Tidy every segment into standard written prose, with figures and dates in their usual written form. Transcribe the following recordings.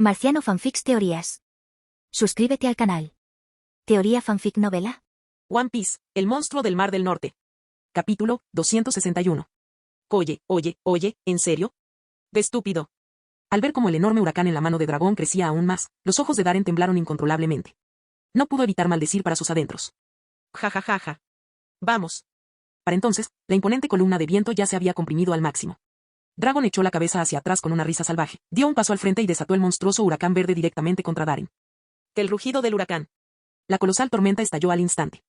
Marciano Fanfics Teorías. Suscríbete al canal. Teoría Fanfic Novela. One Piece, el monstruo del Mar del Norte. Capítulo 261. Oye, ¿en serio? De estúpido. Al ver cómo el enorme huracán en la mano de dragón crecía aún más, los ojos de Darren temblaron incontrolablemente. No pudo evitar maldecir para sus adentros. Ja. Vamos. Para entonces, la imponente columna de viento ya se había comprimido al máximo. Dragon echó la cabeza hacia atrás con una risa salvaje, dio un paso al frente y desató el monstruoso huracán verde directamente contra Darren. El rugido del huracán. La colosal tormenta estalló al instante.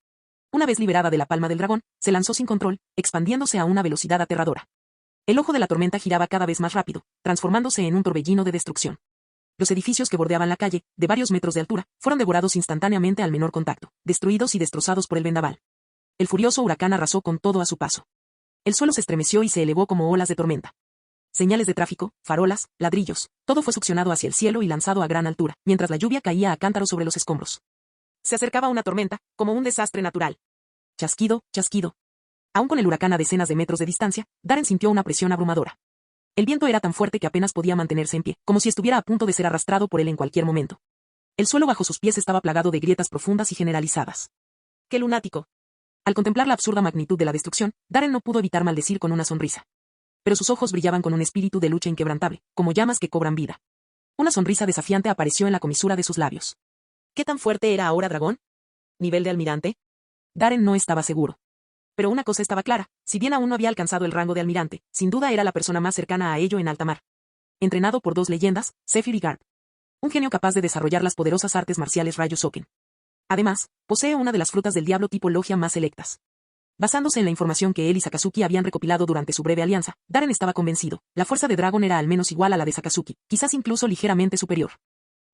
Una vez liberada de la palma del dragón, se lanzó sin control, expandiéndose a una velocidad aterradora. El ojo de la tormenta giraba cada vez más rápido, transformándose en un torbellino de destrucción. Los edificios que bordeaban la calle, de varios metros de altura, fueron devorados instantáneamente al menor contacto, destruidos y destrozados por el vendaval. El furioso huracán arrasó con todo a su paso. El suelo se estremeció y se elevó como olas de tormenta. Señales de tráfico, farolas, ladrillos, todo fue succionado hacia el cielo y lanzado a gran altura, mientras la lluvia caía a cántaros sobre los escombros. Se acercaba una tormenta, como un desastre natural. Chasquido. Aún con el huracán a decenas de metros de distancia, Darren sintió una presión abrumadora. El viento era tan fuerte que apenas podía mantenerse en pie, como si estuviera a punto de ser arrastrado por él en cualquier momento. El suelo bajo sus pies estaba plagado de grietas profundas y generalizadas. ¡Qué lunático! Al contemplar la absurda magnitud de la destrucción, Darren no pudo evitar maldecir con una sonrisa. Pero sus ojos brillaban con un espíritu de lucha inquebrantable, como llamas que cobran vida. Una sonrisa desafiante apareció en la comisura de sus labios. ¿Qué tan fuerte era ahora Dragón? ¿Nivel de almirante? Darren no estaba seguro. Pero una cosa estaba clara, si bien aún no había alcanzado el rango de almirante, sin duda era la persona más cercana a ello en alta mar. Entrenado por dos leyendas, Zephyr y Garp. Un genio capaz de desarrollar las poderosas artes marciales Rayo Soken. Además, posee una de las frutas del diablo tipo logia más selectas. Basándose en la información que él y Sakazuki habían recopilado durante su breve alianza, Darren estaba convencido, la fuerza de Dragon era al menos igual a la de Sakazuki, quizás incluso ligeramente superior.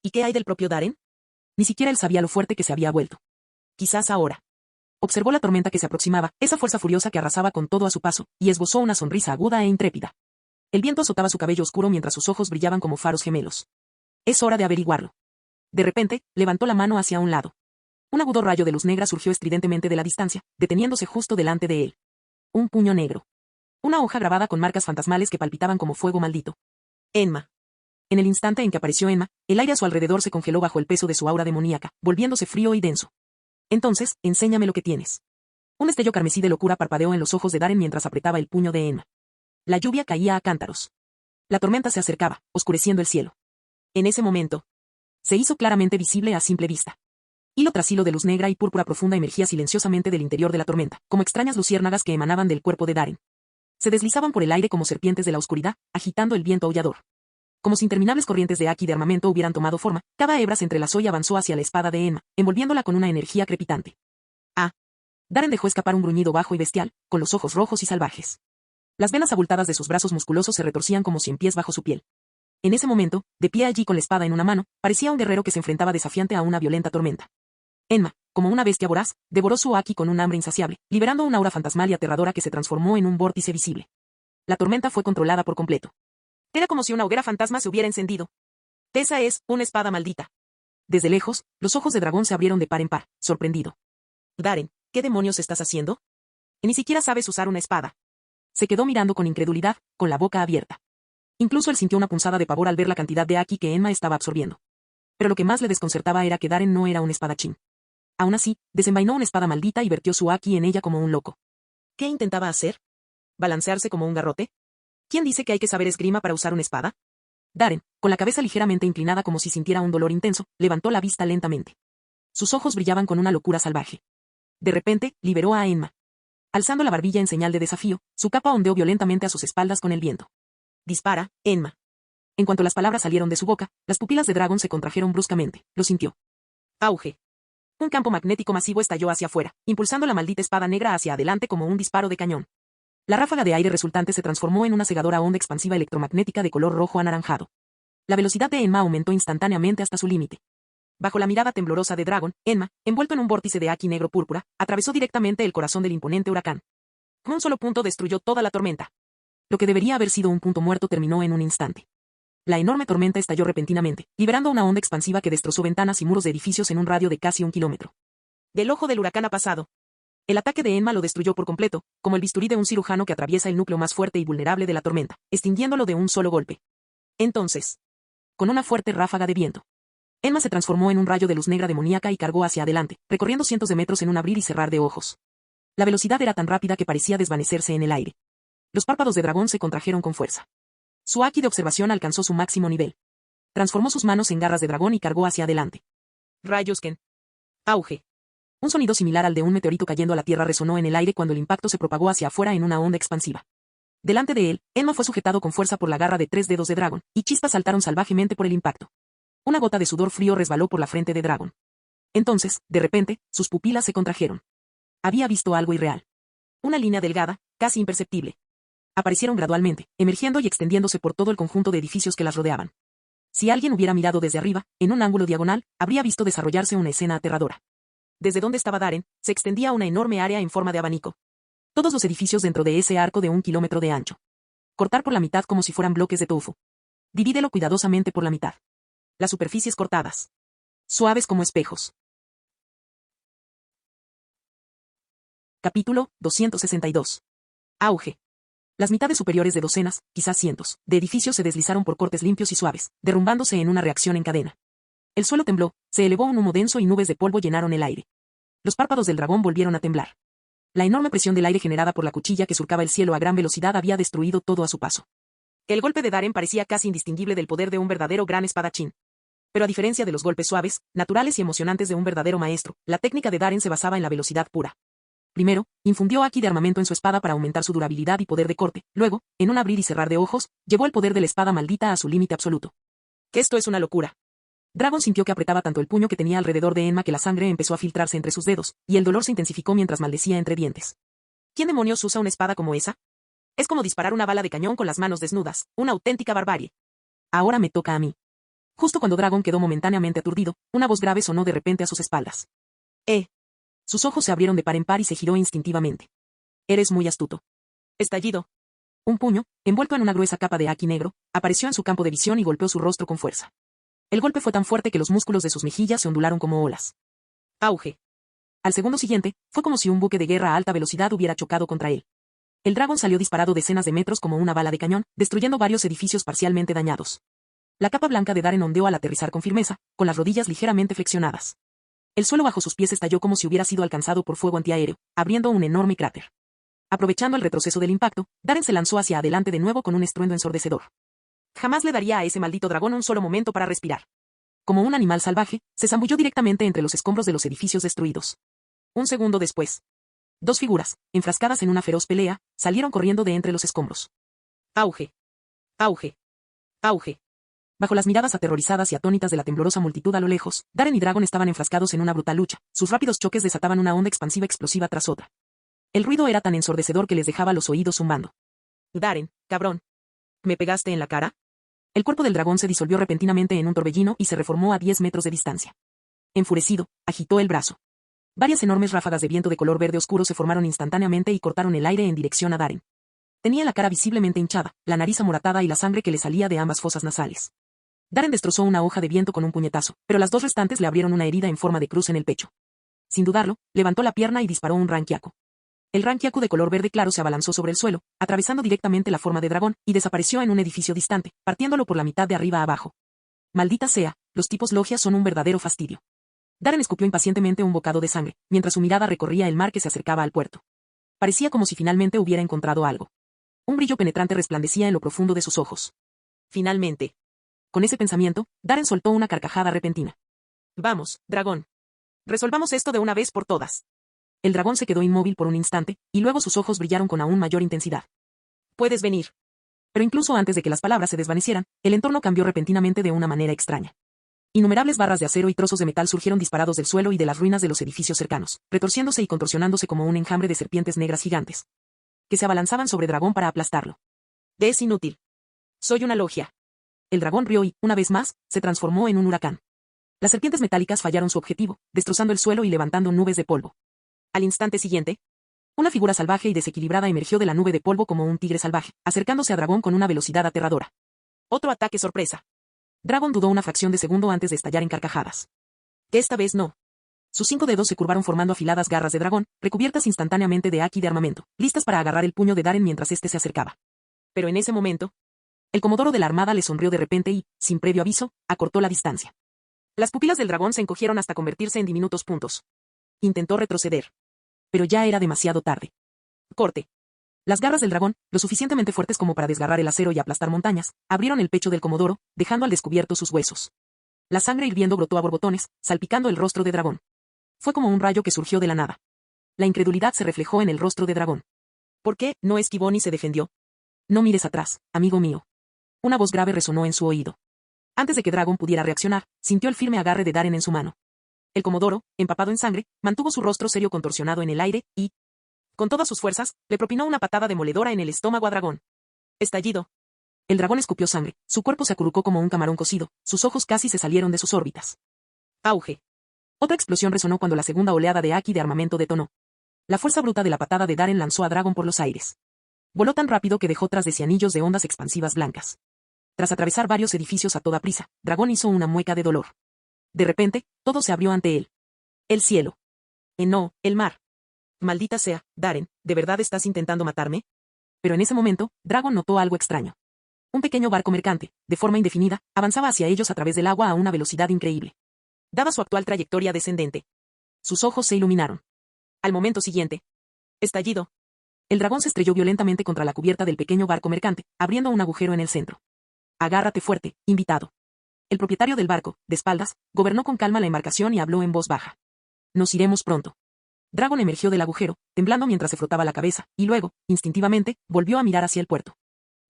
¿Y qué hay del propio Darren? Ni siquiera él sabía lo fuerte que se había vuelto. Quizás ahora. Observó la tormenta que se aproximaba, esa fuerza furiosa que arrasaba con todo a su paso, y esbozó una sonrisa aguda e intrépida. El viento azotaba su cabello oscuro mientras sus ojos brillaban como faros gemelos. Es hora de averiguarlo. De repente, levantó la mano hacia un lado. Un agudo rayo de luz negra surgió estridentemente de la distancia, deteniéndose justo delante de él. Un puño negro. Una hoja grabada con marcas fantasmales que palpitaban como fuego maldito. Enma. En el instante en que apareció Enma, el aire a su alrededor se congeló bajo el peso de su aura demoníaca, volviéndose frío y denso. Entonces, enséñame lo que tienes. Un destello carmesí de locura parpadeó en los ojos de Darren mientras apretaba el puño de Enma. La lluvia caía a cántaros. La tormenta se acercaba, oscureciendo el cielo. En ese momento, se hizo claramente visible a simple vista. Hilo tras hilo de luz negra y púrpura profunda emergía silenciosamente del interior de la tormenta, como extrañas luciérnagas que emanaban del cuerpo de Darren. Se deslizaban por el aire como serpientes de la oscuridad, agitando el viento aullador. Como si interminables corrientes de haki de armamento hubieran tomado forma, cada hebra se entrelazó y avanzó hacia la espada de Enma, envolviéndola con una energía crepitante. Darren dejó escapar un gruñido bajo y bestial, con los ojos rojos y salvajes. Las venas abultadas de sus brazos musculosos se retorcían como cien pies bajo su piel. En ese momento, de pie allí con la espada en una mano, parecía un guerrero que se enfrentaba desafiante a una violenta tormenta. Enma, como una bestia voraz, devoró su haki con un hambre insaciable, liberando una aura fantasmal y aterradora que se transformó en un vórtice visible. La tormenta fue controlada por completo. Era como si una hoguera fantasma se hubiera encendido. Esa es una espada maldita. Desde lejos, los ojos de dragón se abrieron de par en par, sorprendido. Darren, ¿qué demonios estás haciendo? Ni siquiera sabes usar una espada. Se quedó mirando con incredulidad, con la boca abierta. Incluso él sintió una punzada de pavor al ver la cantidad de haki que Enma estaba absorbiendo. Pero lo que más le desconcertaba era que Darren no era un espadachín. Aún así, desenvainó una espada maldita y vertió su haki en ella como un loco. ¿Qué intentaba hacer? ¿Balancearse como un garrote? ¿Quién dice que hay que saber esgrima para usar una espada? Darren, con la cabeza ligeramente inclinada como si sintiera un dolor intenso, levantó la vista lentamente. Sus ojos brillaban con una locura salvaje. De repente, liberó a Enma. Alzando la barbilla en señal de desafío, su capa ondeó violentamente a sus espaldas con el viento. Dispara, Enma. En cuanto las palabras salieron de su boca, las pupilas de Dragon se contrajeron bruscamente, lo sintió. Auge. Un campo magnético masivo estalló hacia afuera, impulsando la maldita espada negra hacia adelante como un disparo de cañón. La ráfaga de aire resultante se transformó en una cegadora onda expansiva electromagnética de color rojo anaranjado. La velocidad de Enma aumentó instantáneamente hasta su límite. Bajo la mirada temblorosa de Dragon, Enma, envuelto en un vórtice de haki negro púrpura, atravesó directamente el corazón del imponente huracán. Con un solo punto destruyó toda la tormenta. Lo que debería haber sido un punto muerto terminó en un instante. La enorme tormenta estalló repentinamente, liberando una onda expansiva que destrozó ventanas y muros de edificios en un radio de casi 1 kilómetro. Del ojo del huracán ha pasado. El ataque de Enma lo destruyó por completo, como el bisturí de un cirujano que atraviesa el núcleo más fuerte y vulnerable de la tormenta, extinguiéndolo de un solo golpe. Entonces, con una fuerte ráfaga de viento. Enma se transformó en un rayo de luz negra demoníaca y cargó hacia adelante, recorriendo cientos de metros en un abrir y cerrar de ojos. La velocidad era tan rápida que parecía desvanecerse en el aire. Los párpados de dragón se contrajeron con fuerza. Su haki de observación alcanzó su máximo nivel. Transformó sus manos en garras de dragón y cargó hacia adelante. Rayos Ken. Auge. Un sonido similar al de un meteorito cayendo a la Tierra resonó en el aire cuando el impacto se propagó hacia afuera en una onda expansiva. Delante de él, Enma fue sujetado con fuerza por la garra de 3 dedos de dragón, y chispas saltaron salvajemente por el impacto. Una gota de sudor frío resbaló por la frente de dragón. Entonces, de repente, sus pupilas se contrajeron. Había visto algo irreal. Una línea delgada, casi imperceptible. Aparecieron gradualmente, emergiendo y extendiéndose por todo el conjunto de edificios que las rodeaban. Si alguien hubiera mirado desde arriba, en un ángulo diagonal, habría visto desarrollarse una escena aterradora. Desde donde estaba Darren, se extendía una enorme área en forma de abanico. Todos los edificios dentro de ese arco de 1 kilómetro de ancho. Cortar por la mitad como si fueran bloques de tofu. Divídelo cuidadosamente por la mitad. Las superficies cortadas. Suaves como espejos. Capítulo 262. Auge. Las mitades superiores de docenas, quizás cientos, de edificios se deslizaron por cortes limpios y suaves, derrumbándose en una reacción en cadena. El suelo tembló, se elevó un humo denso y nubes de polvo llenaron el aire. Los párpados del dragón volvieron a temblar. La enorme presión del aire generada por la cuchilla que surcaba el cielo a gran velocidad había destruido todo a su paso. El golpe de Darren parecía casi indistinguible del poder de un verdadero gran espadachín. Pero a diferencia de los golpes suaves, naturales y emocionantes de un verdadero maestro, la técnica de Darren se basaba en la velocidad pura. Primero, infundió haki de armamento en su espada para aumentar su durabilidad y poder de corte. Luego, en un abrir y cerrar de ojos, llevó el poder de la espada maldita a su límite absoluto. Que esto es una locura. Dragon sintió que apretaba tanto el puño que tenía alrededor de Enma que la sangre empezó a filtrarse entre sus dedos, y el dolor se intensificó mientras maldecía entre dientes. ¿Quién demonios usa una espada como esa? Es como disparar una bala de cañón con las manos desnudas, una auténtica barbarie. Ahora me toca a mí. Justo cuando Dragon quedó momentáneamente aturdido, una voz grave sonó de repente a sus espaldas. Sus ojos se abrieron de par en par y se giró instintivamente. Eres muy astuto. Estallido. Un puño, envuelto en una gruesa capa de haki negro, apareció en su campo de visión y golpeó su rostro con fuerza. El golpe fue tan fuerte que los músculos de sus mejillas se ondularon como olas. Auge. Al segundo siguiente, fue como si un buque de guerra a alta velocidad hubiera chocado contra él. El dragón salió disparado decenas de metros como una bala de cañón, destruyendo varios edificios parcialmente dañados. La capa blanca de Darren ondeó al aterrizar con firmeza, con las rodillas ligeramente flexionadas. El suelo bajo sus pies estalló como si hubiera sido alcanzado por fuego antiaéreo, abriendo un enorme cráter. Aprovechando el retroceso del impacto, Darren se lanzó hacia adelante de nuevo con un estruendo ensordecedor. Jamás le daría a ese maldito dragón un solo momento para respirar. Como un animal salvaje, se zambulló directamente entre los escombros de los edificios destruidos. Un segundo después. 2 figuras, enfrascadas en una feroz pelea, salieron corriendo de entre los escombros. Auge. Auge. Auge. Bajo las miradas aterrorizadas y atónitas de la temblorosa multitud a lo lejos, Darren y Dragon estaban enfrascados en una brutal lucha. Sus rápidos choques desataban una onda expansiva explosiva tras otra. El ruido era tan ensordecedor que les dejaba los oídos zumbando. Darren, cabrón. ¿Me pegaste en la cara? El cuerpo del dragón se disolvió repentinamente en un torbellino y se reformó a 10 metros de distancia. Enfurecido, agitó el brazo. Varias enormes ráfagas de viento de color verde oscuro se formaron instantáneamente y cortaron el aire en dirección a Darren. Tenía la cara visiblemente hinchada, la nariz amoratada y la sangre que le salía de ambas fosas nasales. Darren destrozó una hoja de viento con un puñetazo, pero las 2 restantes le abrieron una herida en forma de cruz en el pecho. Sin dudarlo, levantó la pierna y disparó un rankiaku. El rankiaku de color verde claro se abalanzó sobre el suelo, atravesando directamente la forma de dragón, y desapareció en un edificio distante, partiéndolo por la mitad de arriba a abajo. Maldita sea, los tipos logias son un verdadero fastidio. Darren escupió impacientemente un bocado de sangre, mientras su mirada recorría el mar que se acercaba al puerto. Parecía como si finalmente hubiera encontrado algo. Un brillo penetrante resplandecía en lo profundo de sus ojos. Finalmente. Con ese pensamiento, Darren soltó una carcajada repentina. Vamos, dragón. Resolvamos esto de una vez por todas. El dragón se quedó inmóvil por un instante, y luego sus ojos brillaron con aún mayor intensidad. Puedes venir. Pero incluso antes de que las palabras se desvanecieran, el entorno cambió repentinamente de una manera extraña. Innumerables barras de acero y trozos de metal surgieron disparados del suelo y de las ruinas de los edificios cercanos, retorciéndose y contorsionándose como un enjambre de serpientes negras gigantes, que se abalanzaban sobre dragón para aplastarlo. Es inútil. Soy una logia. El dragón rió y, una vez más, se transformó en un huracán. Las serpientes metálicas fallaron su objetivo, destrozando el suelo y levantando nubes de polvo. Al instante siguiente, una figura salvaje y desequilibrada emergió de la nube de polvo como un tigre salvaje, acercándose a Dragón con una velocidad aterradora. Otro ataque sorpresa. Dragon dudó una fracción de segundo antes de estallar en carcajadas. Que esta vez no. Sus 5 dedos se curvaron formando afiladas garras de dragón, recubiertas instantáneamente de haki de armamento, listas para agarrar el puño de Darren mientras éste se acercaba. Pero en ese momento, El comodoro de la armada le sonrió de repente y, sin previo aviso, acortó la distancia. Las pupilas del dragón se encogieron hasta convertirse en diminutos puntos. Intentó retroceder. Pero ya era demasiado tarde. Corte. Las garras del dragón, lo suficientemente fuertes como para desgarrar el acero y aplastar montañas, abrieron el pecho del comodoro, dejando al descubierto sus huesos. La sangre hirviendo brotó a borbotones, salpicando el rostro de dragón. Fue como un rayo que surgió de la nada. La incredulidad se reflejó en el rostro de dragón. ¿Por qué no esquivó ni se defendió? No mires atrás, amigo mío. Una voz grave resonó en su oído. Antes de que Dragon pudiera reaccionar, sintió el firme agarre de Darren en su mano. El comodoro, empapado en sangre, mantuvo su rostro serio contorsionado en el aire y, con todas sus fuerzas, le propinó una patada demoledora en el estómago a Dragón. Estallido. El dragón escupió sangre, su cuerpo se acurrucó como un camarón cocido, sus ojos casi se salieron de sus órbitas. Auge. Otra explosión resonó cuando la segunda oleada de haki de armamento detonó. La fuerza bruta de la patada de Darren lanzó a Dragon por los aires. Voló tan rápido que dejó tras de sí anillos de ondas expansivas blancas. Tras atravesar varios edificios a toda prisa, Dragón hizo una mueca de dolor. De repente, todo se abrió ante él. El cielo. No, el mar. Maldita sea, Darren, ¿de verdad estás intentando matarme? Pero en ese momento, Dragon notó algo extraño. Un pequeño barco mercante, de forma indefinida, avanzaba hacia ellos a través del agua a una velocidad increíble. Dada su actual trayectoria descendente. Sus ojos se iluminaron. Al momento siguiente. Estallido. El dragón se estrelló violentamente contra la cubierta del pequeño barco mercante, abriendo un agujero en el centro. Agárrate fuerte, invitado. El propietario del barco, de espaldas, gobernó con calma la embarcación y habló en voz baja. Nos iremos pronto. Dragon emergió del agujero, temblando mientras se frotaba la cabeza, y luego, instintivamente, volvió a mirar hacia el puerto.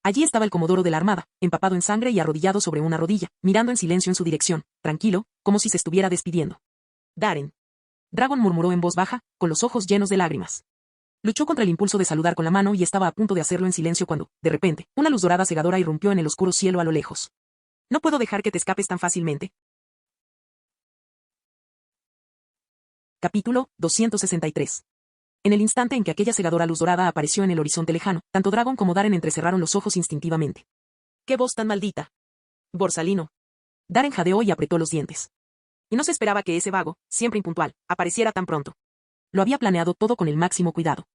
Allí estaba el comodoro de la armada, empapado en sangre y arrodillado sobre una rodilla, mirando en silencio en su dirección, tranquilo, como si se estuviera despidiendo. Darren. Dragon murmuró en voz baja, con los ojos llenos de lágrimas. Luchó contra el impulso de saludar con la mano y estaba a punto de hacerlo en silencio cuando, de repente, una luz dorada cegadora irrumpió en el oscuro cielo a lo lejos. No puedo dejar que te escapes tan fácilmente. Capítulo 263. En el instante en que aquella cegadora luz dorada apareció en el horizonte lejano, tanto Dragon como Darren entrecerraron los ojos instintivamente. ¡Qué voz tan maldita! Borsalino. Darren jadeó y apretó los dientes. Y no se esperaba que ese vago, siempre impuntual, apareciera tan pronto. Lo había planeado todo con el máximo cuidado.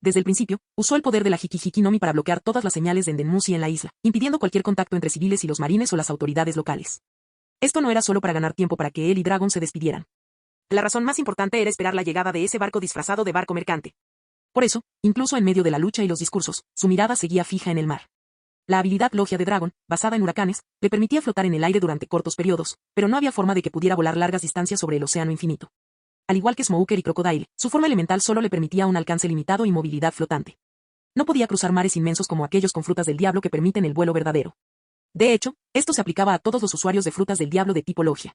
Desde el principio, usó el poder de la Hiki-Hiki Nomi para bloquear todas las señales de Endenmusi en la isla, impidiendo cualquier contacto entre civiles y los marines o las autoridades locales. Esto no era solo para ganar tiempo para que él y Dragon se despidieran. La razón más importante era esperar la llegada de ese barco disfrazado de barco mercante. Por eso, incluso en medio de la lucha y los discursos, su mirada seguía fija en el mar. La habilidad logia de Dragon, basada en huracanes, le permitía flotar en el aire durante cortos periodos, pero no había forma de que pudiera volar largas distancias sobre el océano infinito. Al igual que Smoker y Crocodile, su forma elemental solo le permitía un alcance limitado y movilidad flotante. No podía cruzar mares inmensos como aquellos con frutas del diablo que permiten el vuelo verdadero. De hecho, esto se aplicaba a todos los usuarios de frutas del diablo de tipo logia.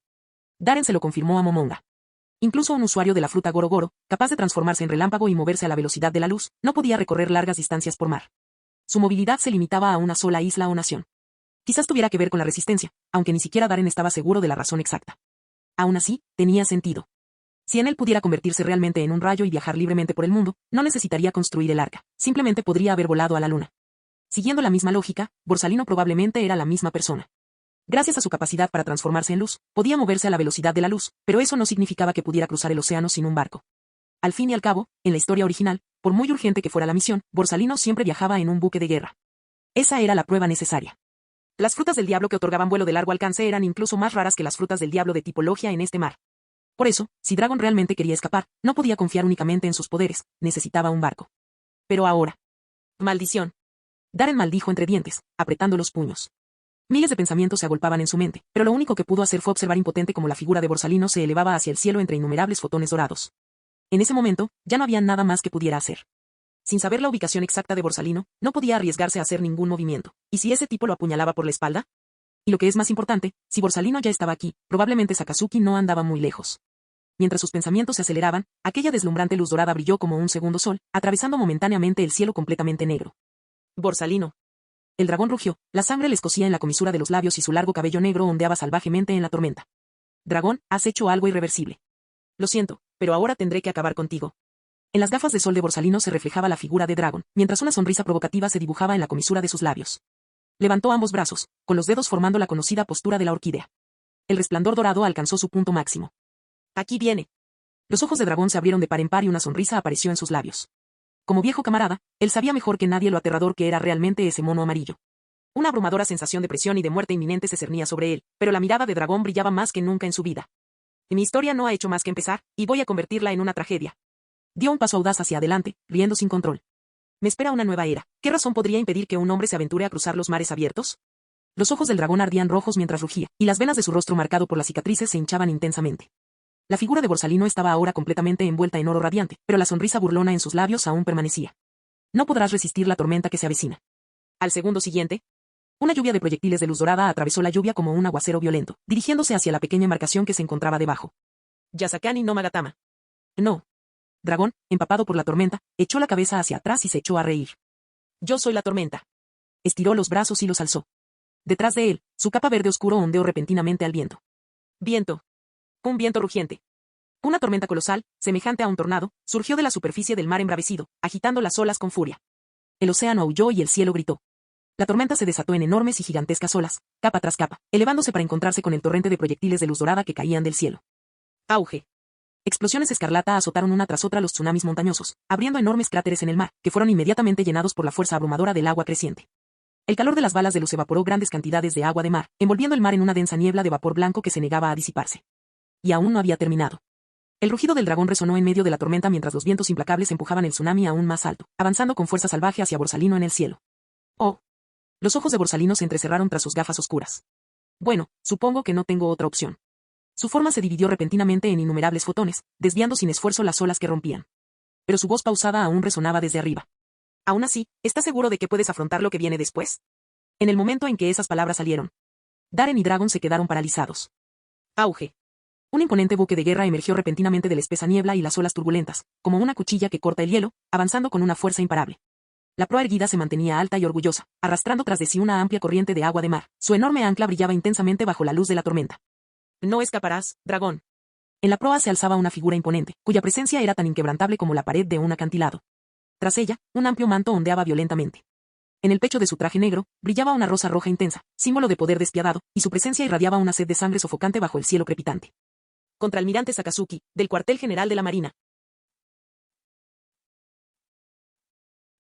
Darren se lo confirmó a Momonga. Incluso un usuario de la fruta Goro Goro, capaz de transformarse en relámpago y moverse a la velocidad de la luz, no podía recorrer largas distancias por mar. Su movilidad se limitaba a una sola isla o nación. Quizás tuviera que ver con la resistencia, aunque ni siquiera Darren estaba seguro de la razón exacta. Aún así, tenía sentido. Si en él pudiera convertirse realmente en un rayo y viajar libremente por el mundo, no necesitaría construir el arca, simplemente podría haber volado a la luna. Siguiendo la misma lógica, Borsalino probablemente era la misma persona. Gracias a su capacidad para transformarse en luz, podía moverse a la velocidad de la luz, pero eso no significaba que pudiera cruzar el océano sin un barco. Al fin y al cabo, en la historia original, por muy urgente que fuera la misión, Borsalino siempre viajaba en un buque de guerra. Esa era la prueba necesaria. Las frutas del diablo que otorgaban vuelo de largo alcance eran incluso más raras que las frutas del diablo de tipo logia en este mar. Por eso, si Dragon realmente quería escapar, no podía confiar únicamente en sus poderes, necesitaba un barco. Pero ahora. ¡Maldición! Darren maldijo entre dientes, apretando los puños. Miles de pensamientos se agolpaban en su mente, pero lo único que pudo hacer fue observar impotente cómo la figura de Borsalino se elevaba hacia el cielo entre innumerables fotones dorados. En ese momento, ya no había nada más que pudiera hacer. Sin saber la ubicación exacta de Borsalino, no podía arriesgarse a hacer ningún movimiento. ¿Y si ese tipo lo apuñalaba por la espalda? Y lo que es más importante, si Borsalino ya estaba aquí, probablemente Sakazuki no andaba muy lejos. Mientras sus pensamientos se aceleraban, aquella deslumbrante luz dorada brilló como un segundo sol, atravesando momentáneamente el cielo completamente negro. Borsalino. El dragón rugió, la sangre le escocía en la comisura de los labios y su largo cabello negro ondeaba salvajemente en la tormenta. Dragón, has hecho algo irreversible. Lo siento, pero ahora tendré que acabar contigo. En las gafas de sol de Borsalino se reflejaba la figura de Dragon, mientras una sonrisa provocativa se dibujaba en la comisura de sus labios. Levantó ambos brazos, con los dedos formando la conocida postura de la orquídea. El resplandor dorado alcanzó su punto máximo. Aquí viene. Los ojos de Dragón se abrieron de par en par y una sonrisa apareció en sus labios. Como viejo camarada, él sabía mejor que nadie lo aterrador que era realmente ese mono amarillo. Una abrumadora sensación de presión y de muerte inminente se cernía sobre él, pero la mirada de dragón brillaba más que nunca en su vida. Mi historia no ha hecho más que empezar, y voy a convertirla en una tragedia. Dio un paso audaz hacia adelante, riendo sin control. Me espera una nueva era. ¿Qué razón podría impedir que un hombre se aventure a cruzar los mares abiertos? Los ojos del dragón ardían rojos mientras rugía, y las venas de su rostro marcado por las cicatrices se hinchaban intensamente. La figura de Borsalino estaba ahora completamente envuelta en oro radiante, pero la sonrisa burlona en sus labios aún permanecía. No podrás resistir la tormenta que se avecina. Al segundo siguiente, una lluvia de proyectiles de luz dorada atravesó la lluvia como un aguacero violento, dirigiéndose hacia la pequeña embarcación que se encontraba debajo. Yasakani no Magatama. No. Dragón, empapado por la tormenta, echó la cabeza hacia atrás y se echó a reír. Yo soy la tormenta. Estiró los brazos y los alzó. Detrás de él, su capa verde oscuro ondeó repentinamente al viento. Viento. Un viento rugiente. Una tormenta colosal, semejante a un tornado, surgió de la superficie del mar embravecido, agitando las olas con furia. El océano aulló y el cielo gritó. La tormenta se desató en enormes y gigantescas olas, capa tras capa, elevándose para encontrarse con el torrente de proyectiles de luz dorada que caían del cielo. Auge. Explosiones escarlata azotaron una tras otra los tsunamis montañosos, abriendo enormes cráteres en el mar, que fueron inmediatamente llenados por la fuerza abrumadora del agua creciente. El calor de las balas de luz evaporó grandes cantidades de agua de mar, envolviendo el mar en una densa niebla de vapor blanco que se negaba a disiparse. Y aún no había terminado. El rugido del dragón resonó en medio de la tormenta mientras los vientos implacables empujaban el tsunami aún más alto, avanzando con fuerza salvaje hacia Borsalino en el cielo. ¡Oh! Los ojos de Borsalino se entrecerraron tras sus gafas oscuras. Bueno, supongo que no tengo otra opción. Su forma se dividió repentinamente en innumerables fotones, desviando sin esfuerzo las olas que rompían. Pero su voz pausada aún resonaba desde arriba. Aún así, ¿estás seguro de que puedes afrontar lo que viene después? En el momento en que esas palabras salieron, Darren y Dragon se quedaron paralizados. Auge. Un imponente buque de guerra emergió repentinamente de la espesa niebla y las olas turbulentas, como una cuchilla que corta el hielo, avanzando con una fuerza imparable. La proa erguida se mantenía alta y orgullosa, arrastrando tras de sí una amplia corriente de agua de mar. Su enorme ancla brillaba intensamente bajo la luz de la tormenta. No escaparás, dragón. En la proa se alzaba una figura imponente, cuya presencia era tan inquebrantable como la pared de un acantilado. Tras ella, un amplio manto ondeaba violentamente. En el pecho de su traje negro, brillaba una rosa roja intensa, símbolo de poder despiadado, y su presencia irradiaba una sed de sangre sofocante bajo el cielo crepitante. Contraalmirante Sakazuki, del cuartel general de la Marina.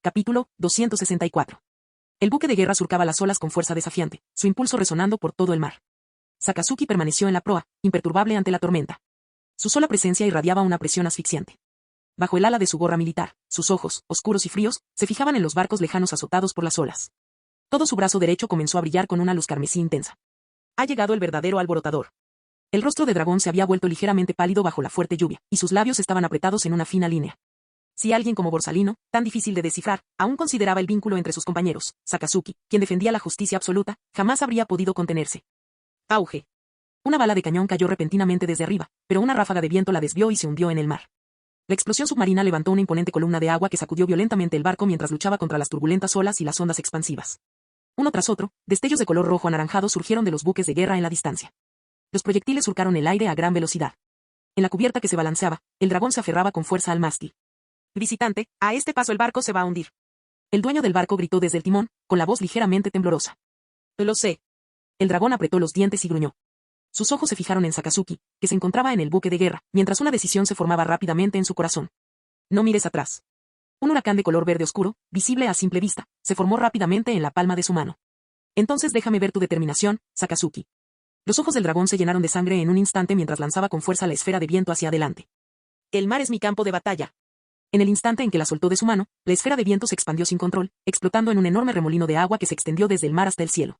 Capítulo 264. El buque de guerra surcaba las olas con fuerza desafiante, su impulso resonando por todo el mar. Sakazuki permaneció en la proa, imperturbable ante la tormenta. Su sola presencia irradiaba una presión asfixiante. Bajo el ala de su gorra militar, sus ojos, oscuros y fríos, se fijaban en los barcos lejanos azotados por las olas. Todo su brazo derecho comenzó a brillar con una luz carmesí intensa. Ha llegado el verdadero alborotador. El rostro de dragón se había vuelto ligeramente pálido bajo la fuerte lluvia, y sus labios estaban apretados en una fina línea. Si alguien como Borsalino, tan difícil de descifrar, aún consideraba el vínculo entre sus compañeros, Sakazuki, quien defendía la justicia absoluta, jamás habría podido contenerse. Auge. Una bala de cañón cayó repentinamente desde arriba, pero una ráfaga de viento la desvió y se hundió en el mar. La explosión submarina levantó una imponente columna de agua que sacudió violentamente el barco mientras luchaba contra las turbulentas olas y las ondas expansivas. Uno tras otro, destellos de color rojo anaranjado surgieron de los buques de guerra en la distancia. Los proyectiles surcaron el aire a gran velocidad. En la cubierta que se balanceaba, el dragón se aferraba con fuerza al mástil. Visitante, a este paso el barco se va a hundir. El dueño del barco gritó desde el timón, con la voz ligeramente temblorosa. Lo sé. El dragón apretó los dientes y gruñó. Sus ojos se fijaron en Sakazuki, que se encontraba en el buque de guerra, mientras una decisión se formaba rápidamente en su corazón. No mires atrás. Un huracán de color verde oscuro, visible a simple vista, se formó rápidamente en la palma de su mano. Entonces déjame ver tu determinación, Sakazuki. Los ojos del dragón se llenaron de sangre en un instante mientras lanzaba con fuerza la esfera de viento hacia adelante. El mar es mi campo de batalla. En el instante en que la soltó de su mano, la esfera de viento se expandió sin control, explotando en un enorme remolino de agua que se extendió desde el mar hasta el cielo.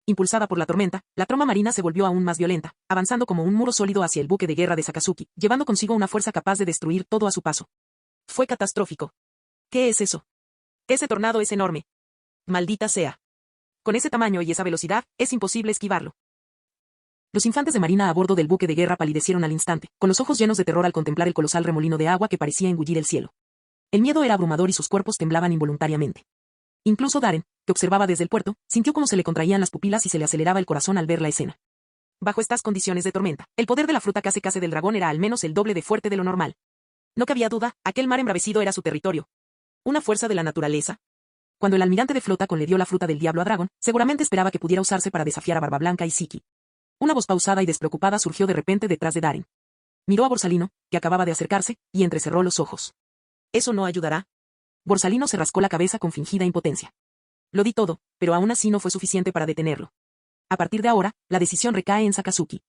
Impulsada por la tormenta, la troma marina se volvió aún más violenta, avanzando como un muro sólido hacia el buque de guerra de Sakazuki, llevando consigo una fuerza capaz de destruir todo a su paso. Fue catastrófico. ¿Qué es eso? Ese tornado es enorme. Maldita sea. Con ese tamaño y esa velocidad, es imposible esquivarlo. Los infantes de marina a bordo del buque de guerra palidecieron al instante, con los ojos llenos de terror al contemplar el colosal remolino de agua que parecía engullir el cielo. El miedo era abrumador y sus cuerpos temblaban involuntariamente. Incluso Darren, que observaba desde el puerto, sintió cómo se le contraían las pupilas y se le aceleraba el corazón al ver la escena. Bajo estas condiciones de tormenta, el poder de la fruta case del dragón era al menos el doble de fuerte de lo normal. No cabía duda, aquel mar embravecido era su territorio. ¿Una fuerza de la naturaleza? Cuando el almirante de flota le dio la fruta del diablo a Dragon, seguramente esperaba que pudiera usarse para desafiar a Barba Blanca y Siki. Una voz pausada y despreocupada surgió de repente detrás de Darren. Miró a Borsalino, que acababa de acercarse, y entrecerró los ojos. ¿Eso no ayudará? Borsalino se rascó la cabeza con fingida impotencia. Lo di todo, pero aún así no fue suficiente para detenerlo. A partir de ahora, la decisión recae en Sakazuki.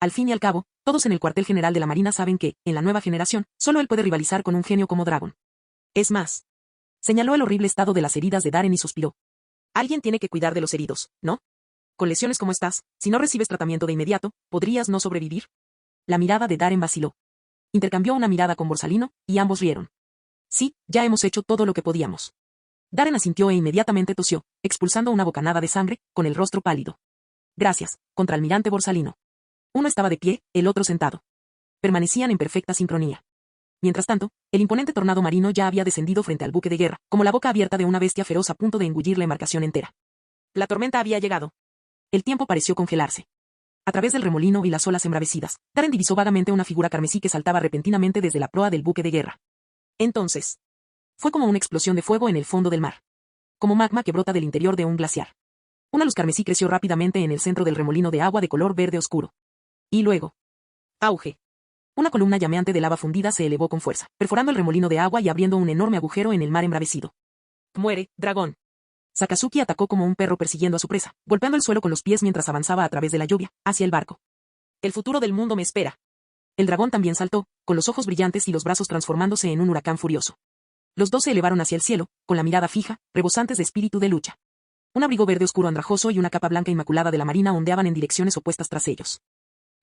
Al fin y al cabo, todos en el cuartel general de la Marina saben que, en la nueva generación, solo él puede rivalizar con un genio como Dragon. Es más. Señaló el horrible estado de las heridas de Darren y suspiró. Alguien tiene que cuidar de los heridos, ¿no? Con lesiones como estás, si no recibes tratamiento de inmediato, ¿podrías no sobrevivir? La mirada de Darren vaciló. Intercambió una mirada con Borsalino, y ambos rieron. Sí, ya hemos hecho todo lo que podíamos. Darren asintió e inmediatamente tosió, expulsando una bocanada de sangre, con el rostro pálido. Gracias, contraalmirante Borsalino. Uno estaba de pie, el otro sentado. Permanecían en perfecta sincronía. Mientras tanto, el imponente tornado marino ya había descendido frente al buque de guerra, como la boca abierta de una bestia feroz a punto de engullir la embarcación entera. La tormenta había llegado. El tiempo pareció congelarse. A través del remolino y las olas embravecidas, Darren divisó vagamente una figura carmesí que saltaba repentinamente desde la proa del buque de guerra. Entonces, fue como una explosión de fuego en el fondo del mar. Como magma que brota del interior de un glaciar. Una luz carmesí creció rápidamente en el centro del remolino de agua de color verde oscuro. Y luego. Auge. Una columna llameante de lava fundida se elevó con fuerza, perforando el remolino de agua y abriendo un enorme agujero en el mar embravecido. Muere, dragón. Sakazuki atacó como un perro persiguiendo a su presa, golpeando el suelo con los pies mientras avanzaba a través de la lluvia, hacia el barco. El futuro del mundo me espera. El dragón también saltó, con los ojos brillantes y los brazos transformándose en un huracán furioso. Los dos se elevaron hacia el cielo, con la mirada fija, rebosantes de espíritu de lucha. Un abrigo verde oscuro andrajoso y una capa blanca inmaculada de la marina ondeaban en direcciones opuestas tras ellos.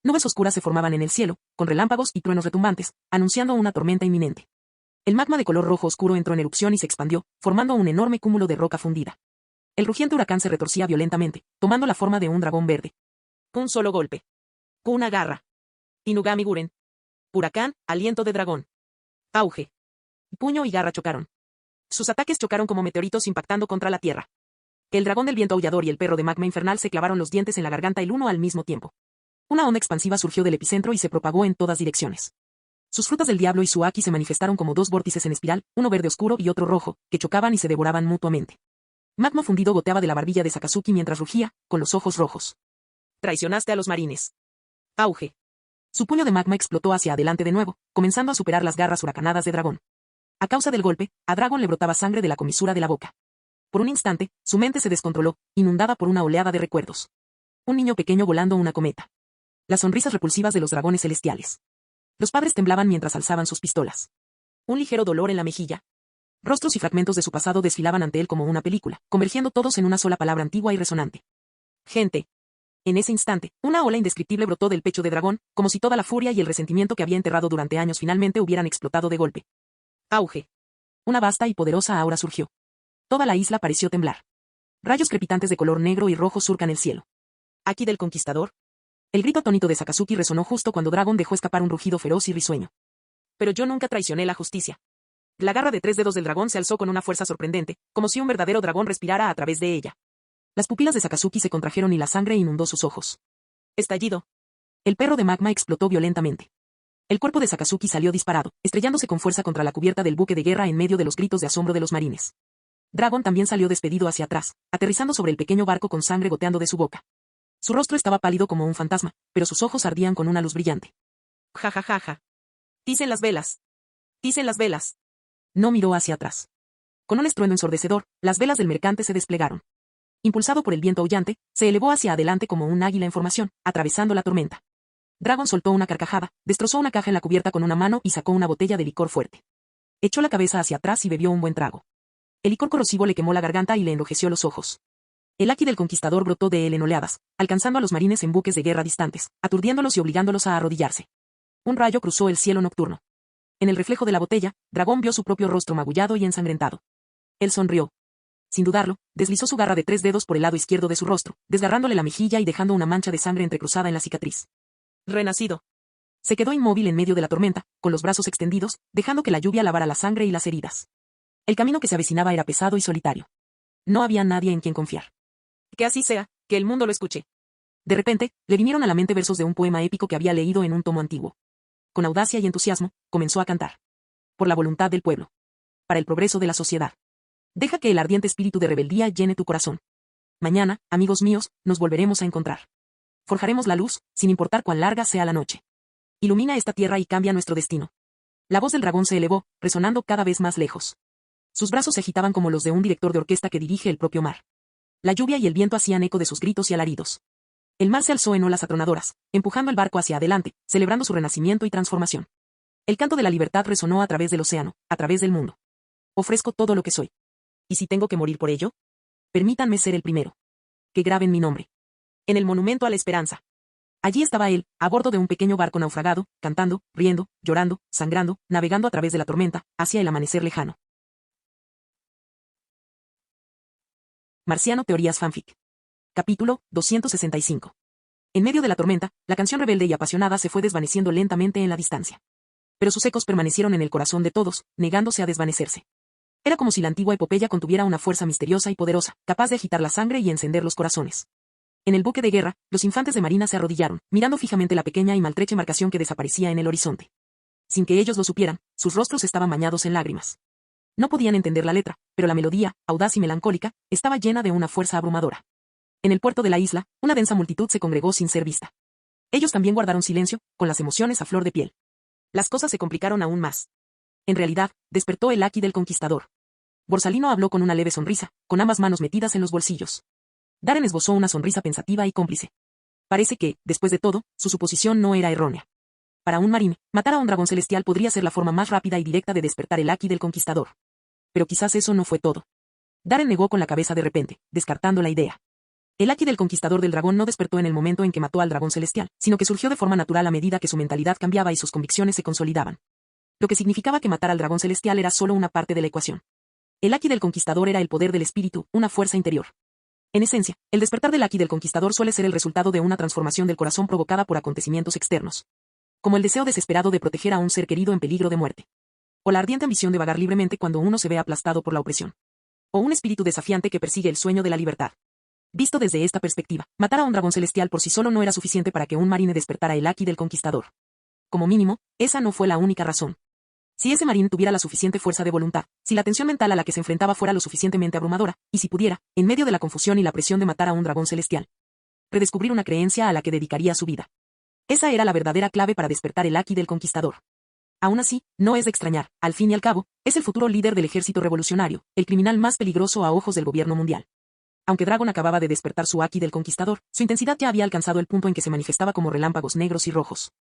Nubes oscuras se formaban en el cielo, con relámpagos y truenos retumbantes, anunciando una tormenta inminente. El magma de color rojo oscuro entró en erupción y se expandió, formando un enorme cúmulo de roca fundida. El rugiente huracán se retorcía violentamente, tomando la forma de un dragón verde. Un solo golpe. Una garra. Inugami Guren. Huracán, aliento de dragón. Auge. Puño y garra chocaron. Sus ataques chocaron como meteoritos impactando contra la tierra. El dragón del viento aullador y el perro de magma infernal se clavaron los dientes en la garganta el uno al mismo tiempo. Una onda expansiva surgió del epicentro y se propagó en todas direcciones. Sus frutas del diablo y su haki se manifestaron como dos vórtices en espiral, uno verde oscuro y otro rojo, que chocaban y se devoraban mutuamente. Magma fundido goteaba de la barbilla de Sakazuki mientras rugía, con los ojos rojos. Traicionaste a los marines. Auge. Su puño de magma explotó hacia adelante de nuevo, comenzando a superar las garras huracanadas de dragón. A causa del golpe, a Dragon le brotaba sangre de la comisura de la boca. Por un instante, su mente se descontroló, inundada por una oleada de recuerdos. Un niño pequeño volando una cometa. Las sonrisas repulsivas de los dragones celestiales. Los padres temblaban mientras alzaban sus pistolas. Un ligero dolor en la mejilla. Rostros y fragmentos de su pasado desfilaban ante él como una película, convergiendo todos en una sola palabra antigua y resonante. Gente. En ese instante, una ola indescriptible brotó del pecho de Dragón, como si toda la furia y el resentimiento que había enterrado durante años finalmente hubieran explotado de golpe. Auge. Una vasta y poderosa aura surgió. Toda la isla pareció temblar. Rayos crepitantes de color negro y rojo surcan el cielo. ¿Aquí del conquistador? El grito atónito de Sakazuki resonó justo cuando Dragon dejó escapar un rugido feroz y risueño. Pero yo nunca traicioné la justicia. La garra de 3 dedos del dragón se alzó con una fuerza sorprendente, como si un verdadero dragón respirara a través de ella. Las pupilas de Sakazuki se contrajeron y la sangre inundó sus ojos. Estallido. El perro de magma explotó violentamente. El cuerpo de Sakazuki salió disparado, estrellándose con fuerza contra la cubierta del buque de guerra en medio de los gritos de asombro de los marines. Dragon también salió despedido hacia atrás, aterrizando sobre el pequeño barco con sangre goteando de su boca. Su rostro estaba pálido como un fantasma, pero sus ojos ardían con una luz brillante. Ja ja ja ja. Dicen las velas. Dicen las velas. No miró hacia atrás. Con un estruendo ensordecedor, las velas del mercante se desplegaron. Impulsado por el viento aullante, se elevó hacia adelante como un águila en formación, atravesando la tormenta. Dragon soltó una carcajada, destrozó una caja en la cubierta con una mano y sacó una botella de licor fuerte. Echó la cabeza hacia atrás y bebió un buen trago. El licor corrosivo le quemó la garganta y le enrojeció los ojos. El haki del conquistador brotó de él en oleadas, alcanzando a los marines en buques de guerra distantes, aturdiéndolos y obligándolos a arrodillarse. Un rayo cruzó el cielo nocturno. En el reflejo de la botella, Dragón vio su propio rostro magullado y ensangrentado. Él sonrió. Sin dudarlo, deslizó su garra de 3 dedos por el lado izquierdo de su rostro, desgarrándole la mejilla y dejando una mancha de sangre entrecruzada en la cicatriz. Renacido. Se quedó inmóvil en medio de la tormenta, con los brazos extendidos, dejando que la lluvia lavara la sangre y las heridas. El camino que se avecinaba era pesado y solitario. No había nadie en quien confiar. Que así sea, que el mundo lo escuche. De repente, le vinieron a la mente versos de un poema épico que había leído en un tomo antiguo. Con audacia y entusiasmo, comenzó a cantar. Por la voluntad del pueblo. Para el progreso de la sociedad. Deja que el ardiente espíritu de rebeldía llene tu corazón. Mañana, amigos míos, nos volveremos a encontrar. Forjaremos la luz, sin importar cuán larga sea la noche. Ilumina esta tierra y cambia nuestro destino. La voz del dragón se elevó, resonando cada vez más lejos. Sus brazos se agitaban como los de un director de orquesta que dirige el propio mar. La lluvia y el viento hacían eco de sus gritos y alaridos. El mar se alzó en olas atronadoras, empujando el barco hacia adelante, celebrando su renacimiento y transformación. El canto de la libertad resonó a través del océano, a través del mundo. Ofrezco todo lo que soy. ¿Y si tengo que morir por ello? Permítanme ser el primero. Que graben mi nombre. En el monumento a la esperanza. Allí estaba él, a bordo de un pequeño barco naufragado, cantando, riendo, llorando, sangrando, navegando a través de la tormenta, hacia el amanecer lejano. Marciano Teorías Fanfic. Capítulo 265. En medio de la tormenta, la canción rebelde y apasionada se fue desvaneciendo lentamente en la distancia. Pero sus ecos permanecieron en el corazón de todos, negándose a desvanecerse. Era como si la antigua epopeya contuviera una fuerza misteriosa y poderosa, capaz de agitar la sangre y encender los corazones. En el buque de guerra, los infantes de marina se arrodillaron, mirando fijamente la pequeña y maltrecha embarcación que desaparecía en el horizonte. Sin que ellos lo supieran, sus rostros estaban bañados en lágrimas. No podían entender la letra, pero la melodía, audaz y melancólica, estaba llena de una fuerza abrumadora. En el puerto de la isla, una densa multitud se congregó sin ser vista. Ellos también guardaron silencio, con las emociones a flor de piel. Las cosas se complicaron aún más. En realidad, despertó el Aki del Conquistador. Borsalino habló con una leve sonrisa, con ambas manos metidas en los bolsillos. Darren esbozó una sonrisa pensativa y cómplice. Parece que, después de todo, su suposición no era errónea. Para un marine, matar a un dragón celestial podría ser la forma más rápida y directa de despertar el Aki del Conquistador. Pero quizás eso no fue todo. Darren negó con la cabeza de repente, descartando la idea. El Aki del Conquistador del dragón no despertó en el momento en que mató al dragón celestial, sino que surgió de forma natural a medida que su mentalidad cambiaba y sus convicciones se consolidaban. Lo que significaba que matar al dragón celestial era solo una parte de la ecuación. El Aki del Conquistador era el poder del espíritu, una fuerza interior. En esencia, el despertar del Aki del Conquistador suele ser el resultado de una transformación del corazón provocada por acontecimientos externos. Como el deseo desesperado de proteger a un ser querido en peligro de muerte. O la ardiente ambición de vagar libremente cuando uno se ve aplastado por la opresión. O un espíritu desafiante que persigue el sueño de la libertad. Visto desde esta perspectiva, matar a un dragón celestial por sí solo no era suficiente para que un marine despertara el Aki del Conquistador. Como mínimo, esa no fue la única razón. Si ese marine tuviera la suficiente fuerza de voluntad, si la tensión mental a la que se enfrentaba fuera lo suficientemente abrumadora, y si pudiera, en medio de la confusión y la presión de matar a un dragón celestial, redescubrir una creencia a la que dedicaría su vida. Esa era la verdadera clave para despertar el Aki del Conquistador. Aún así, no es de extrañar, al fin y al cabo, es el futuro líder del ejército revolucionario, el criminal más peligroso a ojos del gobierno mundial. Aunque Dragon acababa de despertar su Aki del Conquistador, su intensidad ya había alcanzado el punto en que se manifestaba como relámpagos negros y rojos.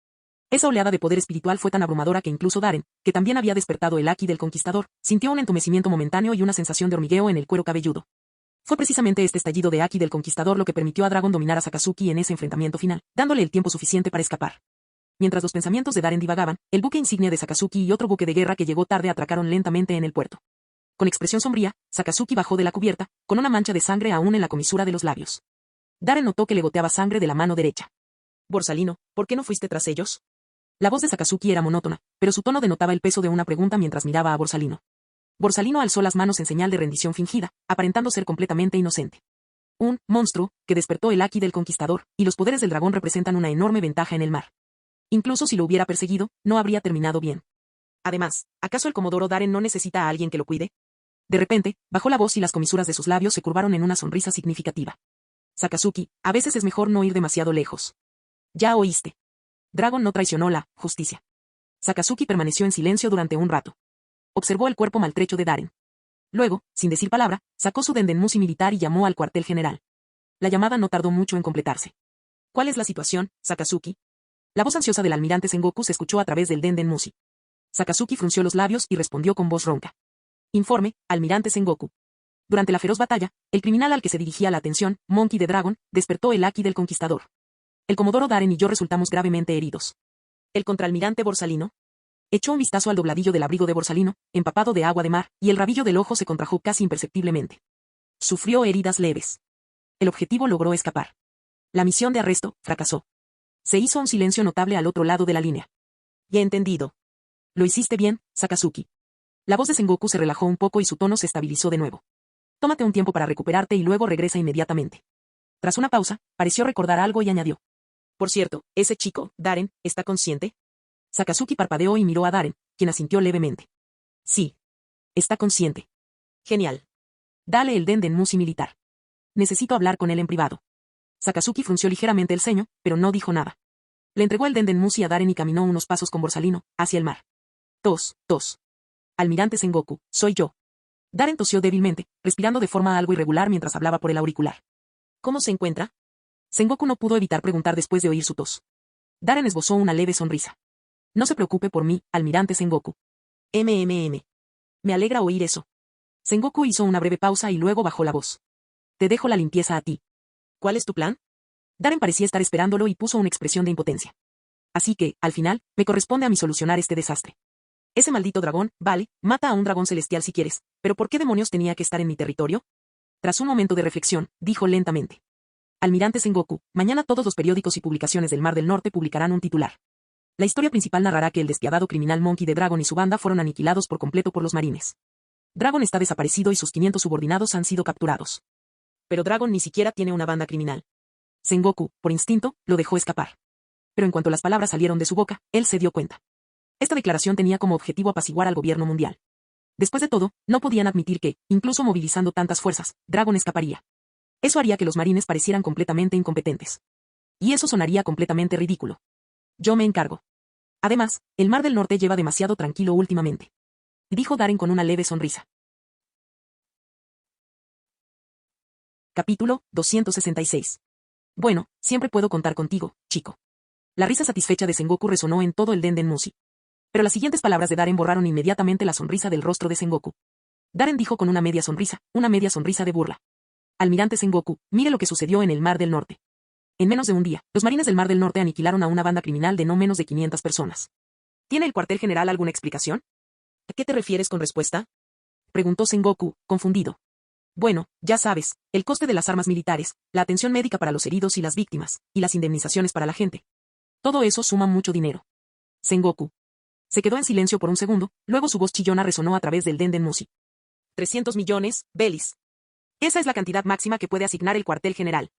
Esa oleada de poder espiritual fue tan abrumadora que incluso Darren, que también había despertado el Aki del Conquistador, sintió un entumecimiento momentáneo y una sensación de hormigueo en el cuero cabelludo. Fue precisamente este estallido de Aki del Conquistador lo que permitió a Dragon dominar a Sakazuki en ese enfrentamiento final, dándole el tiempo suficiente para escapar. Mientras los pensamientos de Darren divagaban, el buque insignia de Sakazuki y otro buque de guerra que llegó tarde atracaron lentamente en el puerto. Con expresión sombría, Sakazuki bajó de la cubierta, con una mancha de sangre aún en la comisura de los labios. Darren notó que le goteaba sangre de la mano derecha. Borsalino, ¿por qué no fuiste tras ellos? La voz de Sakazuki era monótona, pero su tono denotaba el peso de una pregunta mientras miraba a Borsalino. Borsalino alzó las manos en señal de rendición fingida, aparentando ser completamente inocente. Un monstruo, que despertó el Aki del Conquistador, y los poderes del dragón representan una enorme ventaja en el mar. Incluso si lo hubiera perseguido, no habría terminado bien. Además, ¿acaso el comodoro Darren no necesita a alguien que lo cuide? De repente, bajó la voz y las comisuras de sus labios se curvaron en una sonrisa significativa. Sakazuki, a veces es mejor no ir demasiado lejos. Ya oíste. Dragon no traicionó la justicia. Sakazuki permaneció en silencio durante un rato. Observó el cuerpo maltrecho de Darren. Luego, sin decir palabra, sacó su dendenmusi militar y llamó al cuartel general. La llamada no tardó mucho en completarse. ¿Cuál es la situación, Sakazuki? La voz ansiosa del almirante Sengoku se escuchó a través del dendenmusi. Sakazuki frunció los labios y respondió con voz ronca. Informe, almirante Sengoku. Durante la feroz batalla, el criminal al que se dirigía la atención, Monkey de Dragon, despertó el Aki del Conquistador. El comodoro Darren y yo resultamos gravemente heridos. El contraalmirante Borsalino echó un vistazo al dobladillo del abrigo de Borsalino, empapado de agua de mar, y el rabillo del ojo se contrajo casi imperceptiblemente. Sufrió heridas leves. El objetivo logró escapar. La misión de arresto fracasó. Se hizo un silencio notable al otro lado de la línea. Ya entendido. Lo hiciste bien, Sakazuki. La voz de Sengoku se relajó un poco y su tono se estabilizó de nuevo. Tómate un tiempo para recuperarte y luego regresa inmediatamente. Tras una pausa, pareció recordar algo y añadió. Por cierto, ese chico, Darren, ¿está consciente? Sakazuki parpadeó y miró a Darren, quien asintió levemente. Sí. Está consciente. Genial. Dale el dendenmusi militar. Necesito hablar con él en privado. Sakazuki frunció ligeramente el ceño, pero no dijo nada. Le entregó el dendenmusi a Darren y caminó unos pasos con Borsalino, hacia el mar. Tos. Almirante Sengoku, soy yo. Darren tosió débilmente, respirando de forma algo irregular mientras hablaba por el auricular. ¿Cómo se encuentra? Sengoku no pudo evitar preguntar después de oír su tos. Darren esbozó una leve sonrisa. No se preocupe por mí, almirante Sengoku. Me alegra oír eso. Sengoku hizo una breve pausa y luego bajó la voz. Te dejo la limpieza a ti. ¿Cuál es tu plan? Darren parecía estar esperándolo y puso una expresión de impotencia. Así que, al final, me corresponde a mí solucionar este desastre. Ese maldito dragón, vale, mata a un dragón celestial si quieres, pero ¿por qué demonios tenía que estar en mi territorio? Tras un momento de reflexión, dijo lentamente. Almirante Sengoku, mañana todos los periódicos y publicaciones del Mar del Norte publicarán un titular. La historia principal narrará que el despiadado criminal Monkey D. Dragon y su banda fueron aniquilados por completo por los marines. Dragon está desaparecido y sus 500 subordinados han sido capturados. Pero Dragon ni siquiera tiene una banda criminal. Sengoku, por instinto, lo dejó escapar. Pero en cuanto las palabras salieron de su boca, él se dio cuenta. Esta declaración tenía como objetivo apaciguar al gobierno mundial. Después de todo, no podían admitir que, incluso movilizando tantas fuerzas, Dragon escaparía. Eso haría que los marines parecieran completamente incompetentes. Y eso sonaría completamente ridículo. Yo me encargo. Además, el Mar del Norte lleva demasiado tranquilo últimamente. Dijo Darren con una leve sonrisa. Capítulo 266. Bueno, siempre puedo contar contigo, chico. La risa satisfecha de Sengoku resonó en todo el Denden Mushi. Pero las siguientes palabras de Darren borraron inmediatamente la sonrisa del rostro de Sengoku. Darren dijo con una media sonrisa de burla. Almirante Sengoku, mire lo que sucedió en el Mar del Norte. En menos de un día, los marines del Mar del Norte aniquilaron a una banda criminal de no menos de 500 personas. ¿Tiene el cuartel general alguna explicación? ¿A qué te refieres con respuesta? Preguntó Sengoku, confundido. Bueno, ya sabes, el coste de las armas militares, la atención médica para los heridos y las víctimas, y las indemnizaciones para la gente. Todo eso suma mucho dinero. Sengoku. Se quedó en silencio por un segundo, luego su voz chillona resonó a través del Denden Mushi. 300 millones, belis. Esa es la cantidad máxima que puede asignar el cuartel general.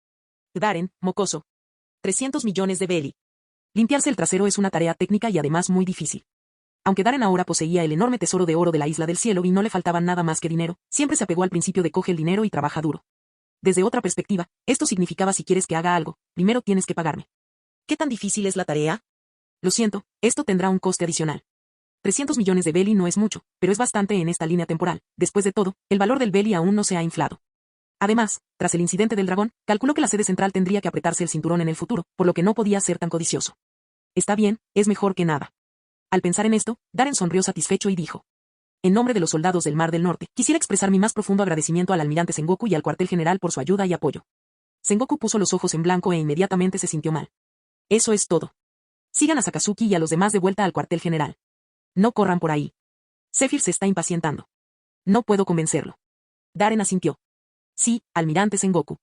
Darren, mocoso. 300 millones de beli. Limpiarse el trasero es una tarea técnica y además muy difícil. Aunque Darren ahora poseía el enorme tesoro de oro de la Isla del Cielo y no le faltaba nada más que dinero, siempre se apegó al principio de coge el dinero y trabaja duro. Desde otra perspectiva, esto significaba si quieres que haga algo, primero tienes que pagarme. ¿Qué tan difícil es la tarea? Lo siento, esto tendrá un coste adicional. 300 millones de beli no es mucho, pero es bastante en esta línea temporal. Después de todo, el valor del beli aún no se ha inflado. Además, tras el incidente del dragón, calculó que la sede central tendría que apretarse el cinturón en el futuro, por lo que no podía ser tan codicioso. Está bien, es mejor que nada. Al pensar en esto, Darren sonrió satisfecho y dijo. En nombre de los soldados del Mar del Norte, quisiera expresar mi más profundo agradecimiento al almirante Sengoku y al cuartel general por su ayuda y apoyo. Sengoku puso los ojos en blanco e inmediatamente se sintió mal. Eso es todo. Sigan a Sakazuki y a los demás de vuelta al cuartel general. No corran por ahí. Zephyr se está impacientando. No puedo convencerlo. Darren asintió. Sí, almirante Sengoku.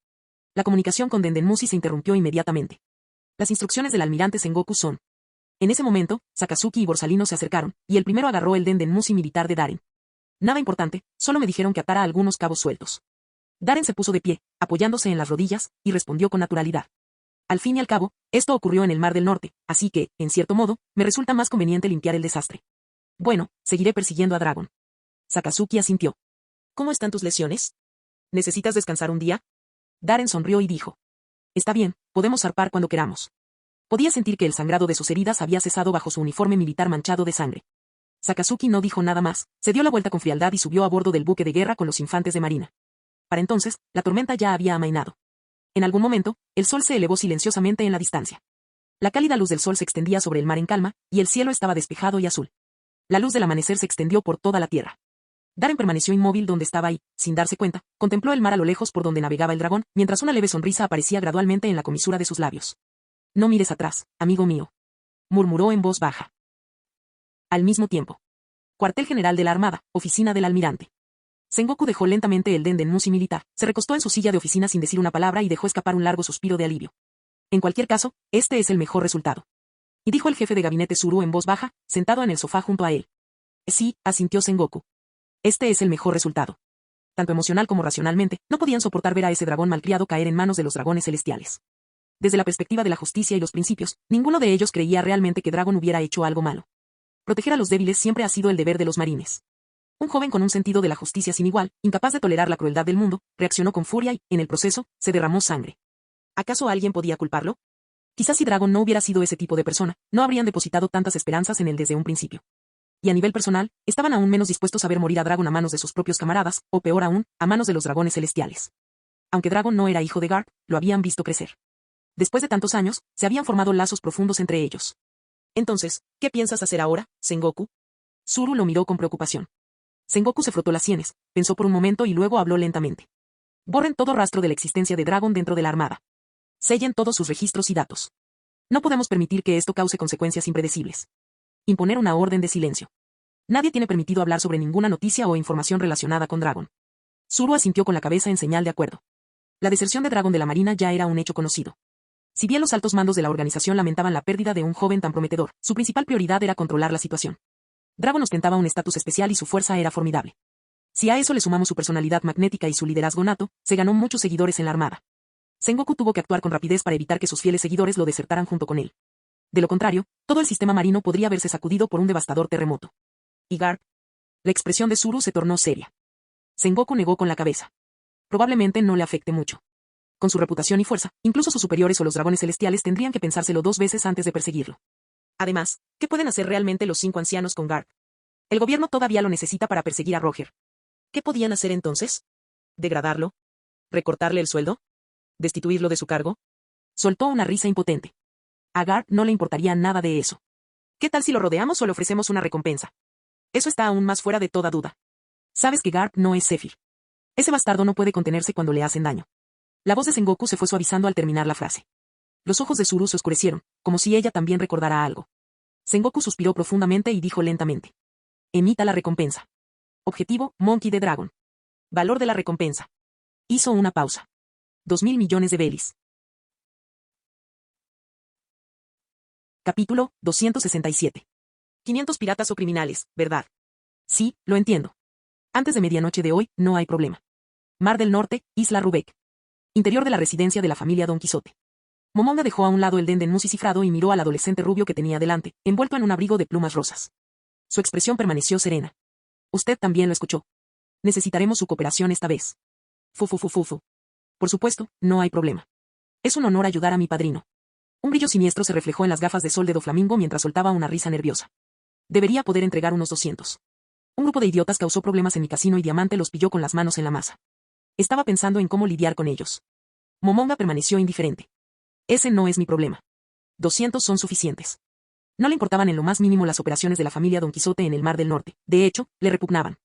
La comunicación con Denden Mushi se interrumpió inmediatamente. Las instrucciones del almirante Sengoku son. En ese momento, Sakazuki y Borsalino se acercaron, y el primero agarró el Denden Mushi militar de Darren. Nada importante, solo me dijeron que atara algunos cabos sueltos. Darren se puso de pie, apoyándose en las rodillas, y respondió con naturalidad. Al fin y al cabo, esto ocurrió en el Mar del Norte, así que, en cierto modo, me resulta más conveniente limpiar el desastre. Bueno, seguiré persiguiendo a Dragon. Sakazuki asintió. ¿Cómo están tus lesiones? ¿Necesitas descansar un día? Darren sonrió y dijo. Está bien, podemos zarpar cuando queramos. Podía sentir que el sangrado de sus heridas había cesado bajo su uniforme militar manchado de sangre. Sakazuki no dijo nada más, se dio la vuelta con frialdad y subió a bordo del buque de guerra con los infantes de marina. Para entonces, la tormenta ya había amainado. En algún momento, el sol se elevó silenciosamente en la distancia. La cálida luz del sol se extendía sobre el mar en calma, y el cielo estaba despejado y azul. La luz del amanecer se extendió por toda la tierra. Darren permaneció inmóvil donde estaba y, sin darse cuenta, contempló el mar a lo lejos por donde navegaba el dragón, mientras una leve sonrisa aparecía gradualmente en la comisura de sus labios. No mires atrás, amigo mío. Murmuró en voz baja. Al mismo tiempo. Cuartel General de la Armada, oficina del almirante. Sengoku dejó lentamente el Denden Mushi militar, se recostó en su silla de oficina sin decir una palabra y dejó escapar un largo suspiro de alivio. En cualquier caso, este es el mejor resultado. Y dijo el jefe de gabinete Zuru en voz baja, sentado en el sofá junto a él. Sí, asintió Sengoku. Este es el mejor resultado. Tanto emocional como racionalmente, no podían soportar ver a ese dragón malcriado caer en manos de los dragones celestiales. Desde la perspectiva de la justicia y los principios, ninguno de ellos creía realmente que Dragon hubiera hecho algo malo. Proteger a los débiles siempre ha sido el deber de los marines. Un joven con un sentido de la justicia sin igual, incapaz de tolerar la crueldad del mundo, reaccionó con furia y, en el proceso, se derramó sangre. ¿Acaso alguien podía culparlo? Quizás si Dragon no hubiera sido ese tipo de persona, no habrían depositado tantas esperanzas en él desde un principio. Y a nivel personal, estaban aún menos dispuestos a ver morir a Dragon a manos de sus propios camaradas, o peor aún, a manos de los dragones celestiales. Aunque Dragon no era hijo de Garp, lo habían visto crecer. Después de tantos años, se habían formado lazos profundos entre ellos. Entonces, ¿qué piensas hacer ahora, Sengoku? Zuru lo miró con preocupación. Sengoku se frotó las sienes, pensó por un momento y luego habló lentamente. Borren todo rastro de la existencia de Dragon dentro de la armada. Sellen todos sus registros y datos. No podemos permitir que esto cause consecuencias impredecibles. Imponer una orden de silencio. Nadie tiene permitido hablar sobre ninguna noticia o información relacionada con Dragon. Zuru asintió con la cabeza en señal de acuerdo. La deserción de Dragon de la Marina ya era un hecho conocido. Si bien los altos mandos de la organización lamentaban la pérdida de un joven tan prometedor, su principal prioridad era controlar la situación. Dragon ostentaba un estatus especial y su fuerza era formidable. Si a eso le sumamos su personalidad magnética y su liderazgo nato, se ganó muchos seguidores en la armada. Sengoku tuvo que actuar con rapidez para evitar que sus fieles seguidores lo desertaran junto con él. De lo contrario, todo el sistema marino podría verse sacudido por un devastador terremoto. ¿Y Garp? La expresión de Zuru se tornó seria. Sengoku negó con la cabeza. Probablemente no le afecte mucho. Con su reputación y fuerza, incluso sus superiores o los dragones celestiales tendrían que pensárselo 2 veces antes de perseguirlo. Además, ¿qué pueden hacer realmente los 5 ancianos con Garp? El gobierno todavía lo necesita para perseguir a Roger. ¿Qué podían hacer entonces? ¿Degradarlo? ¿Recortarle el sueldo? ¿Destituirlo de su cargo? Soltó una risa impotente. A Garp no le importaría nada de eso. ¿Qué tal si lo rodeamos o le ofrecemos una recompensa? Eso está aún más fuera de toda duda. Sabes que Garp no es Zephyr. Ese bastardo no puede contenerse cuando le hacen daño. La voz de Sengoku se fue suavizando al terminar la frase. Los ojos de Zuru se oscurecieron, como si ella también recordara algo. Sengoku suspiró profundamente y dijo lentamente. Emita la recompensa. Objetivo, Monkey D. Dragon. Valor de la recompensa. Hizo una pausa. 2.000 millones de belis. Capítulo 267. 500 piratas o criminales, ¿verdad? Sí, lo entiendo. Antes de medianoche de hoy, no hay problema. Mar del Norte, Isla Rubek. Interior de la residencia de la familia Don Quijote. Momonga dejó a un lado el dendenmusi cifrado y miró al adolescente rubio que tenía delante, envuelto en un abrigo de plumas rosas. Su expresión permaneció serena. Usted también lo escuchó. Necesitaremos su cooperación esta vez. Fu. Por supuesto, no hay problema. Es un honor ayudar a mi padrino. Un brillo siniestro se reflejó en las gafas de sol de Doflamingo mientras soltaba una risa nerviosa. Debería poder entregar unos 200. Un grupo de idiotas causó problemas en mi casino y Diamante los pilló con las manos en la masa. Estaba pensando en cómo lidiar con ellos. Momonga permaneció indiferente. Ese no es mi problema. 200 son suficientes. No le importaban en lo más mínimo las operaciones de la familia Don Quijote en el Mar del Norte, de hecho, le repugnaban.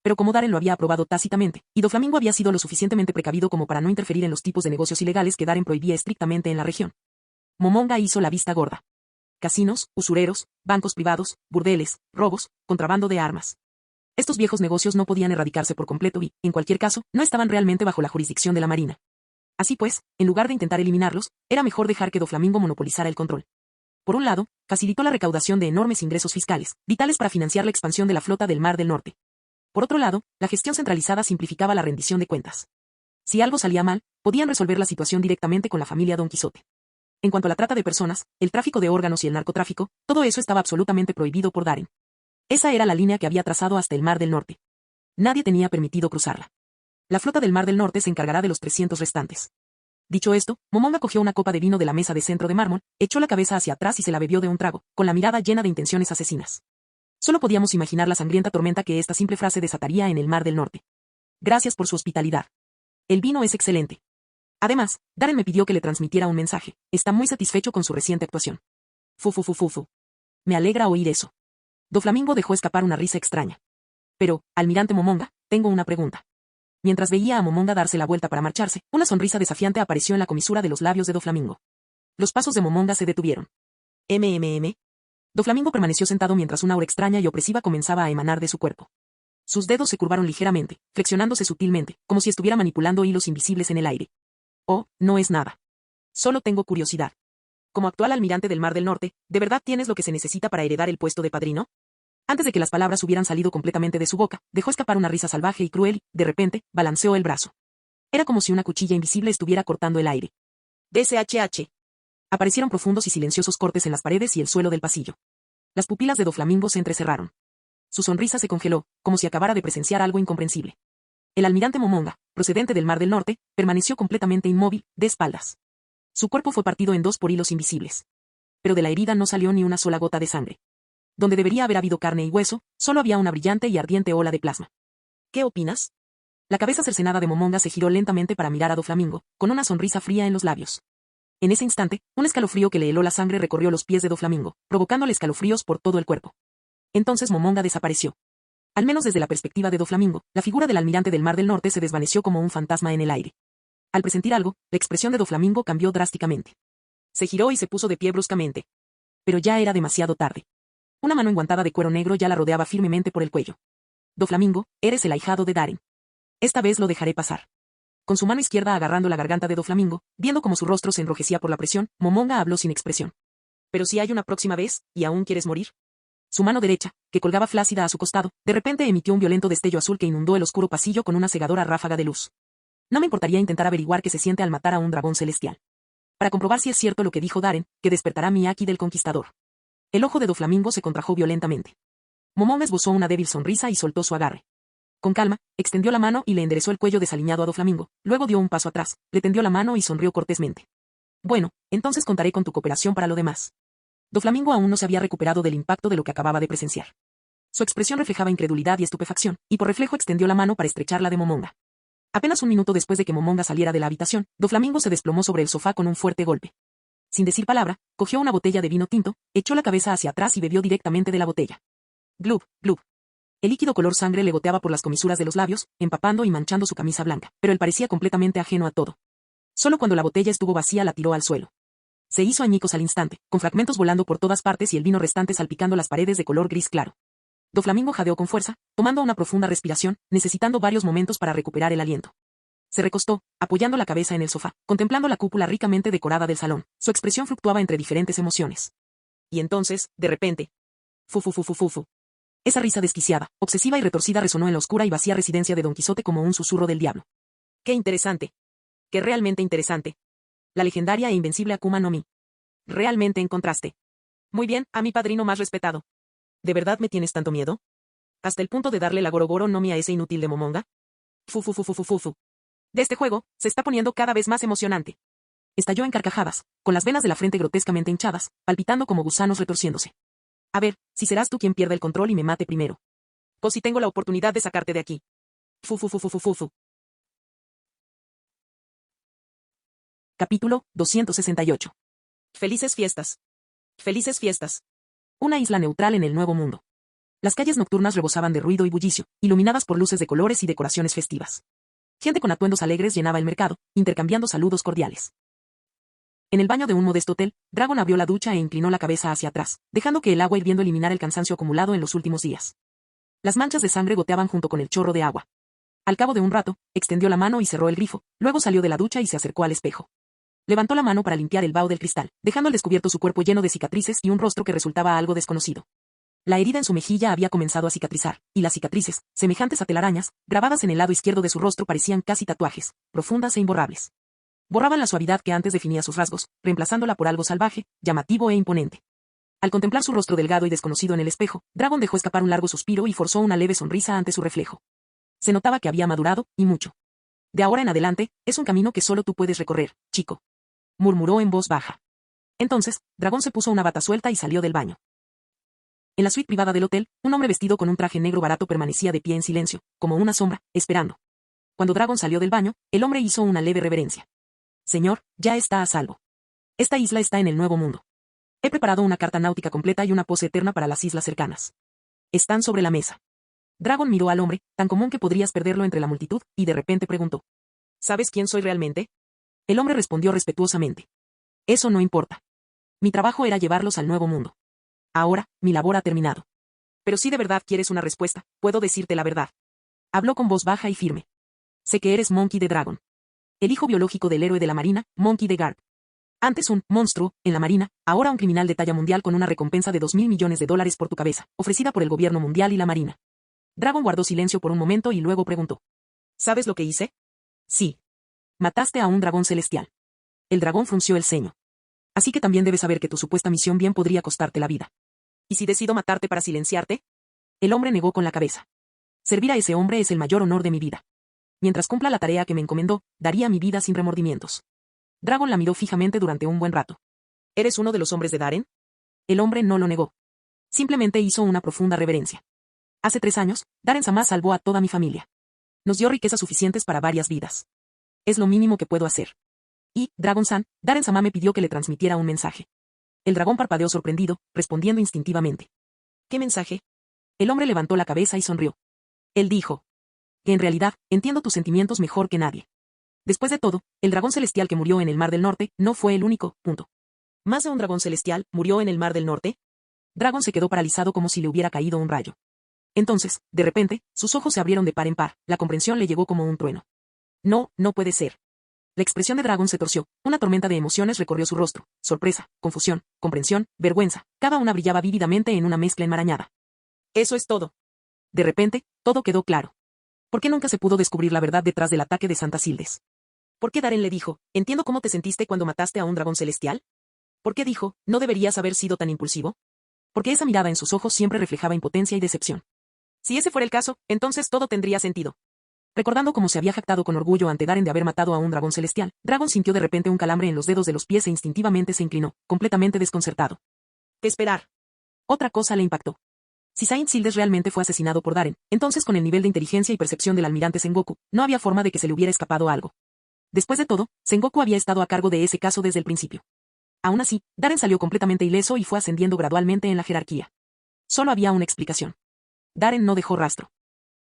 Pero como Darren lo había aprobado tácitamente, y Doflamingo había sido lo suficientemente precavido como para no interferir en los tipos de negocios ilegales que Darren prohibía estrictamente en la región. Momonga hizo la vista gorda. Casinos, usureros, bancos privados, burdeles, robos, contrabando de armas. Estos viejos negocios no podían erradicarse por completo y, en cualquier caso, no estaban realmente bajo la jurisdicción de la Marina. Así pues, en lugar de intentar eliminarlos, era mejor dejar que Doflamingo monopolizara el control. Por un lado, facilitó la recaudación de enormes ingresos fiscales, vitales para financiar la expansión de la flota del Mar del Norte. Por otro lado, la gestión centralizada simplificaba la rendición de cuentas. Si algo salía mal, podían resolver la situación directamente con la familia Don Quijote. En cuanto a la trata de personas, el tráfico de órganos y el narcotráfico, todo eso estaba absolutamente prohibido por Darren. Esa era la línea que había trazado hasta el Mar del Norte. Nadie tenía permitido cruzarla. La flota del Mar del Norte se encargará de los 300 restantes. Dicho esto, Momonga cogió una copa de vino de la mesa de centro de mármol, echó la cabeza hacia atrás y se la bebió de un trago, con la mirada llena de intenciones asesinas. Solo podíamos imaginar la sangrienta tormenta que esta simple frase desataría en el Mar del Norte. Gracias por su hospitalidad. El vino es excelente. Además, Darren me pidió que le transmitiera un mensaje. Está muy satisfecho con su reciente actuación. Fu. Me alegra oír eso. Doflamingo dejó escapar una risa extraña. Pero, almirante Momonga, tengo una pregunta. Mientras veía a Momonga darse la vuelta para marcharse, una sonrisa desafiante apareció en la comisura de los labios de Doflamingo. Los pasos de Momonga se detuvieron. Doflamingo permaneció sentado mientras una aura extraña y opresiva comenzaba a emanar de su cuerpo. Sus dedos se curvaron ligeramente, flexionándose sutilmente, como si estuviera manipulando hilos invisibles en el aire. Oh, no es nada. Solo tengo curiosidad. Como actual almirante del Mar del Norte, ¿de verdad tienes lo que se necesita para heredar el puesto de padrino? Antes de que las palabras hubieran salido completamente de su boca, dejó escapar una risa salvaje y cruel y, de repente, balanceó el brazo. Era como si una cuchilla invisible estuviera cortando el aire. DSHH. Aparecieron profundos y silenciosos cortes en las paredes y el suelo del pasillo. Las pupilas de Doflamingo se entrecerraron. Su sonrisa se congeló, como si acabara de presenciar algo incomprensible. El almirante Momonga, procedente del Mar del Norte, permaneció completamente inmóvil, de espaldas. Su cuerpo fue partido en dos por hilos invisibles. Pero de la herida no salió ni una sola gota de sangre. donde debería haber habido carne y hueso, solo había una brillante y ardiente ola de plasma. ¿Qué opinas? La cabeza cercenada de Momonga se giró lentamente para mirar a Doflamingo, con una sonrisa fría en los labios. En ese instante, un escalofrío que le heló la sangre recorrió los pies de Doflamingo, provocándole escalofríos por todo el cuerpo. Entonces Momonga desapareció. Al menos desde la perspectiva de Doflamingo, la figura del almirante del Mar del Norte se desvaneció como un fantasma en el aire. Al presentir algo, la expresión de Doflamingo cambió drásticamente. Se giró y se puso de pie bruscamente. Pero ya era demasiado tarde. Una mano enguantada de cuero negro ya la rodeaba firmemente por el cuello. Doflamingo, eres el ahijado de Daren. Esta vez lo dejaré pasar. Con su mano izquierda agarrando la garganta de Doflamingo, viendo cómo su rostro se enrojecía por la presión, Momonga habló sin expresión. Pero si hay una próxima vez, ¿y aún quieres morir? Su mano derecha, que colgaba flácida a su costado, de repente emitió un violento destello azul que inundó el oscuro pasillo con una cegadora ráfaga de luz. No me importaría intentar averiguar qué se siente al matar a un dragón celestial. Para comprobar si es cierto lo que dijo Daren, que despertará mi Aki del Conquistador. El ojo de Doflamingo se contrajo violentamente. Momonga esbozó una débil sonrisa y soltó su agarre. Con calma, extendió la mano y le enderezó el cuello desaliñado a Doflamingo, luego dio un paso atrás, le tendió la mano y sonrió cortésmente. Bueno, entonces contaré con tu cooperación para lo demás. Doflamingo aún no se había recuperado del impacto de lo que acababa de presenciar. Su expresión reflejaba incredulidad y estupefacción, y por reflejo extendió la mano para estrechar la de Momonga. Apenas un minuto después de que Momonga saliera de la habitación, Doflamingo se desplomó sobre el sofá con un fuerte golpe. Sin decir palabra, cogió una botella de vino tinto, echó la cabeza hacia atrás y bebió directamente de la botella. Glub, glub. El líquido color sangre le goteaba por las comisuras de los labios, empapando y manchando su camisa blanca, pero él parecía completamente ajeno a todo. Solo cuando la botella estuvo vacía la tiró al suelo. Se hizo añicos al instante, con fragmentos volando por todas partes y el vino restante salpicando las paredes de color gris claro. Doflamingo jadeó con fuerza, tomando una profunda respiración, necesitando varios momentos para recuperar el aliento. Se recostó, apoyando la cabeza en el sofá, contemplando la cúpula ricamente decorada del salón. Su expresión fluctuaba entre diferentes emociones. Y entonces, de repente, fu fu fu fu fu fu. Esa risa desquiciada, obsesiva y retorcida resonó en la oscura y vacía residencia de Don Quijote como un susurro del diablo. ¡Qué interesante! ¡Qué realmente interesante! La legendaria e invencible Akuma no Mi. Realmente encontraste. Muy bien, a mi padrino más respetado. ¿De verdad me tienes tanto miedo? ¿Hasta el punto de darle la Gorogoro no Mi a ese inútil de Momonga? Fu fu fu fu fu fu fu. De este juego, se está poniendo cada vez más emocionante. Estalló en carcajadas, con las venas de la frente grotescamente hinchadas, palpitando como gusanos retorciéndose. A ver, si serás tú quien pierda el control y me mate primero. O si tengo la oportunidad de sacarte de aquí. Fu fu fu fu fu fu fu. Capítulo 268. Felices fiestas. Felices fiestas. Una isla neutral en el Nuevo Mundo. Las calles nocturnas rebosaban de ruido y bullicio, iluminadas por luces de colores y decoraciones festivas. Gente con atuendos alegres llenaba el mercado, intercambiando saludos cordiales. En el baño de un modesto hotel, Dragon abrió la ducha e inclinó la cabeza hacia atrás, dejando que el agua hirviendo eliminara el cansancio acumulado en los últimos días. Las manchas de sangre goteaban junto con el chorro de agua. Al cabo de un rato, extendió la mano y cerró el grifo, luego salió de la ducha y se acercó al espejo. Levantó la mano para limpiar el vaho del cristal, dejando al descubierto su cuerpo lleno de cicatrices y un rostro que resultaba algo desconocido. La herida en su mejilla había comenzado a cicatrizar, y las cicatrices, semejantes a telarañas, grabadas en el lado izquierdo de su rostro parecían casi tatuajes, profundas e imborrables. Borraban la suavidad que antes definía sus rasgos, reemplazándola por algo salvaje, llamativo e imponente. Al contemplar su rostro delgado y desconocido en el espejo, Dragon dejó escapar un largo suspiro y forzó una leve sonrisa ante su reflejo. Se notaba que había madurado, y mucho. De ahora en adelante, es un camino que solo tú puedes recorrer, chico. Murmuró en voz baja. Entonces, Dragon se puso una bata suelta y salió del baño. En la suite privada del hotel, un hombre vestido con un traje negro barato permanecía de pie en silencio, como una sombra, esperando. Cuando Dragon salió del baño, el hombre hizo una leve reverencia. Señor, ya está a salvo. Esta isla está en el Nuevo Mundo. He preparado una carta náutica completa y una pose eterna para las islas cercanas. Están sobre la mesa. Dragon miró al hombre, tan común que podrías perderlo entre la multitud, y de repente preguntó. ¿Sabes quién soy realmente? El hombre respondió respetuosamente. Eso no importa. Mi trabajo era llevarlos al Nuevo Mundo. Ahora, mi labor ha terminado. Pero si de verdad quieres una respuesta, puedo decirte la verdad. Habló con voz baja y firme. Sé que eres Monkey D. Dragon. El hijo biológico del héroe de la marina, Monkey D. Garp. Antes un monstruo, en la marina, ahora un criminal de talla mundial con una recompensa de $2.000 millones por tu cabeza, ofrecida por el gobierno mundial y la marina. Dragon guardó silencio por un momento y luego preguntó. ¿Sabes lo que hice? Sí. Mataste a un dragón celestial. El dragón frunció el ceño. Así que también debes saber que tu supuesta misión bien podría costarte la vida. ¿Y si decido matarte para silenciarte? El hombre negó con la cabeza. Servir a ese hombre es el mayor honor de mi vida. Mientras cumpla la tarea que me encomendó, daría mi vida sin remordimientos. Dragon la miró fijamente durante un buen rato. ¿Eres uno de los hombres de Daren? El hombre no lo negó. Simplemente hizo una profunda reverencia. Hace 3 años, Darren-sama salvó a toda mi familia. Nos dio riquezas suficientes para varias vidas. Es lo mínimo que puedo hacer. Y, Dragon-san, Darren-sama me pidió que le transmitiera un mensaje. El dragón parpadeó sorprendido, respondiendo instintivamente. ¿Qué mensaje? El hombre levantó la cabeza y sonrió. Él dijo. Que en realidad, entiendo tus sentimientos mejor que nadie. Después de todo, el dragón celestial que murió en el Mar del Norte no fue el único, punto. ¿Más de un dragón celestial murió en el Mar del Norte? Dragon se quedó paralizado como si le hubiera caído un rayo. Entonces, de repente, sus ojos se abrieron de par en par, la comprensión le llegó como un trueno. No, no puede ser. La expresión de Dragon se torció, una tormenta de emociones recorrió su rostro, sorpresa, confusión, comprensión, vergüenza, cada una brillaba vívidamente en una mezcla enmarañada. Eso es todo. De repente, todo quedó claro. ¿Por qué nunca se pudo descubrir la verdad detrás del ataque de Santa Sildes? ¿Por qué Darren le dijo, entiendo cómo te sentiste cuando mataste a un dragón celestial? ¿Por qué dijo, no deberías haber sido tan impulsivo? Porque esa mirada en sus ojos siempre reflejaba impotencia y decepción. Si ese fuera el caso, entonces todo tendría sentido. Recordando cómo se había jactado con orgullo ante Darren de haber matado a un dragón celestial, Dragon sintió de repente un calambre en los dedos de los pies e instintivamente se inclinó, completamente desconcertado. Esperar. Otra cosa le impactó. Si Saint Sildes realmente fue asesinado por Darren, entonces con el nivel de inteligencia y percepción del almirante Sengoku, no había forma de que se le hubiera escapado algo. Después de todo, Sengoku había estado a cargo de ese caso desde el principio. Aún así, Darren salió completamente ileso y fue ascendiendo gradualmente en la jerarquía. Solo había una explicación. Darren no dejó rastro.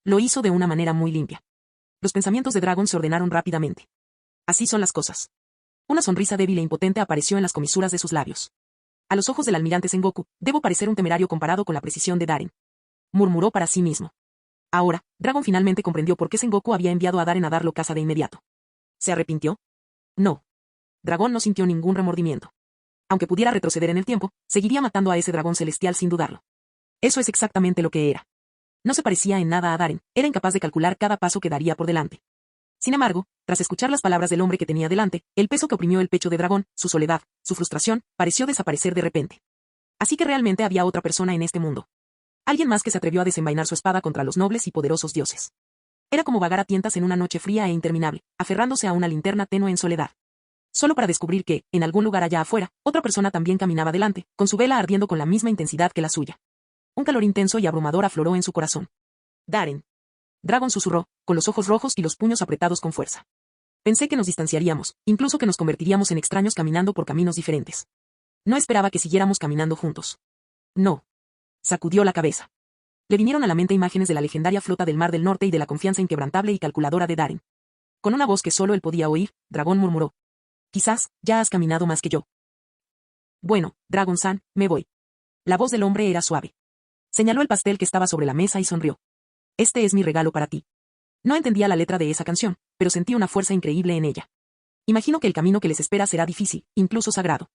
Lo hizo de una manera muy limpia. Los pensamientos de Dragon se ordenaron rápidamente. Así son las cosas. Una sonrisa débil e impotente apareció en las comisuras de sus labios. A los ojos del almirante Sengoku, debo parecer un temerario comparado con la precisión de Darren. Murmuró para sí mismo. Ahora, Dragon finalmente comprendió por qué Sengoku había enviado a Darren a darlo caza de inmediato. ¿Se arrepintió? No. Dragon no sintió ningún remordimiento. Aunque pudiera retroceder en el tiempo, seguiría matando a ese dragón celestial sin dudarlo. Eso es exactamente lo que era. No se parecía en nada a Darren, era incapaz de calcular cada paso que daría por delante. Sin embargo, tras escuchar las palabras del hombre que tenía delante, el peso que oprimió el pecho de Dragón, su soledad, su frustración, pareció desaparecer de repente. Así que realmente había otra persona en este mundo. Alguien más que se atrevió a desenvainar su espada contra los nobles y poderosos dioses. Era como vagar a tientas en una noche fría e interminable, aferrándose a una linterna tenue en soledad. Solo para descubrir que, en algún lugar allá afuera, otra persona también caminaba delante, con su vela ardiendo con la misma intensidad que la suya. Un calor intenso y abrumador afloró en su corazón. Darren. Dragon susurró, con los ojos rojos y los puños apretados con fuerza. Pensé que nos distanciaríamos, incluso que nos convertiríamos en extraños caminando por caminos diferentes. No esperaba que siguiéramos caminando juntos. No. Sacudió la cabeza. Le vinieron a la mente imágenes de la legendaria flota del Mar del Norte y de la confianza inquebrantable y calculadora de Darren. Con una voz que solo él podía oír, Dragón murmuró. Quizás, ya has caminado más que yo. Bueno, Dragon-san, me voy. La voz del hombre era suave. Señaló el pastel que estaba sobre la mesa y sonrió. Este es mi regalo para ti. No entendía la letra de esa canción, pero sentí una fuerza increíble en ella. Imagino que el camino que les espera será difícil, incluso sagrado.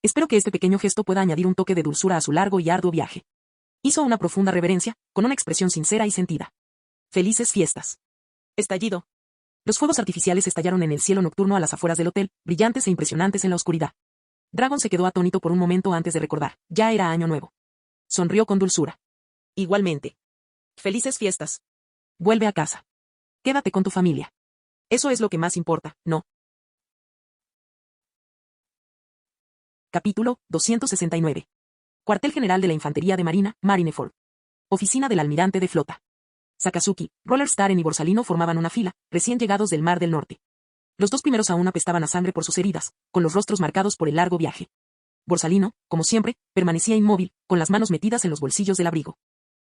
Espero que este pequeño gesto pueda añadir un toque de dulzura a su largo y arduo viaje. Hizo una profunda reverencia, con una expresión sincera y sentida. Felices fiestas. Estallido. Los fuegos artificiales estallaron en el cielo nocturno a las afueras del hotel, brillantes e impresionantes en la oscuridad. Dragon se quedó atónito por un momento antes de recordar, ya era año nuevo. Sonrió con dulzura. Igualmente. Felices fiestas. Vuelve a casa. Quédate con tu familia. Eso es lo que más importa, ¿no? Capítulo 269. Cuartel General de la Infantería de Marina, Marineford. Oficina del Almirante de Flota. Sakazuki, Rollerstaren y Borsalino formaban una fila, recién llegados del Mar del Norte. Los dos primeros aún apestaban a sangre por sus heridas, con los rostros marcados por el largo viaje. Borsalino, como siempre, permanecía inmóvil, con las manos metidas en los bolsillos del abrigo.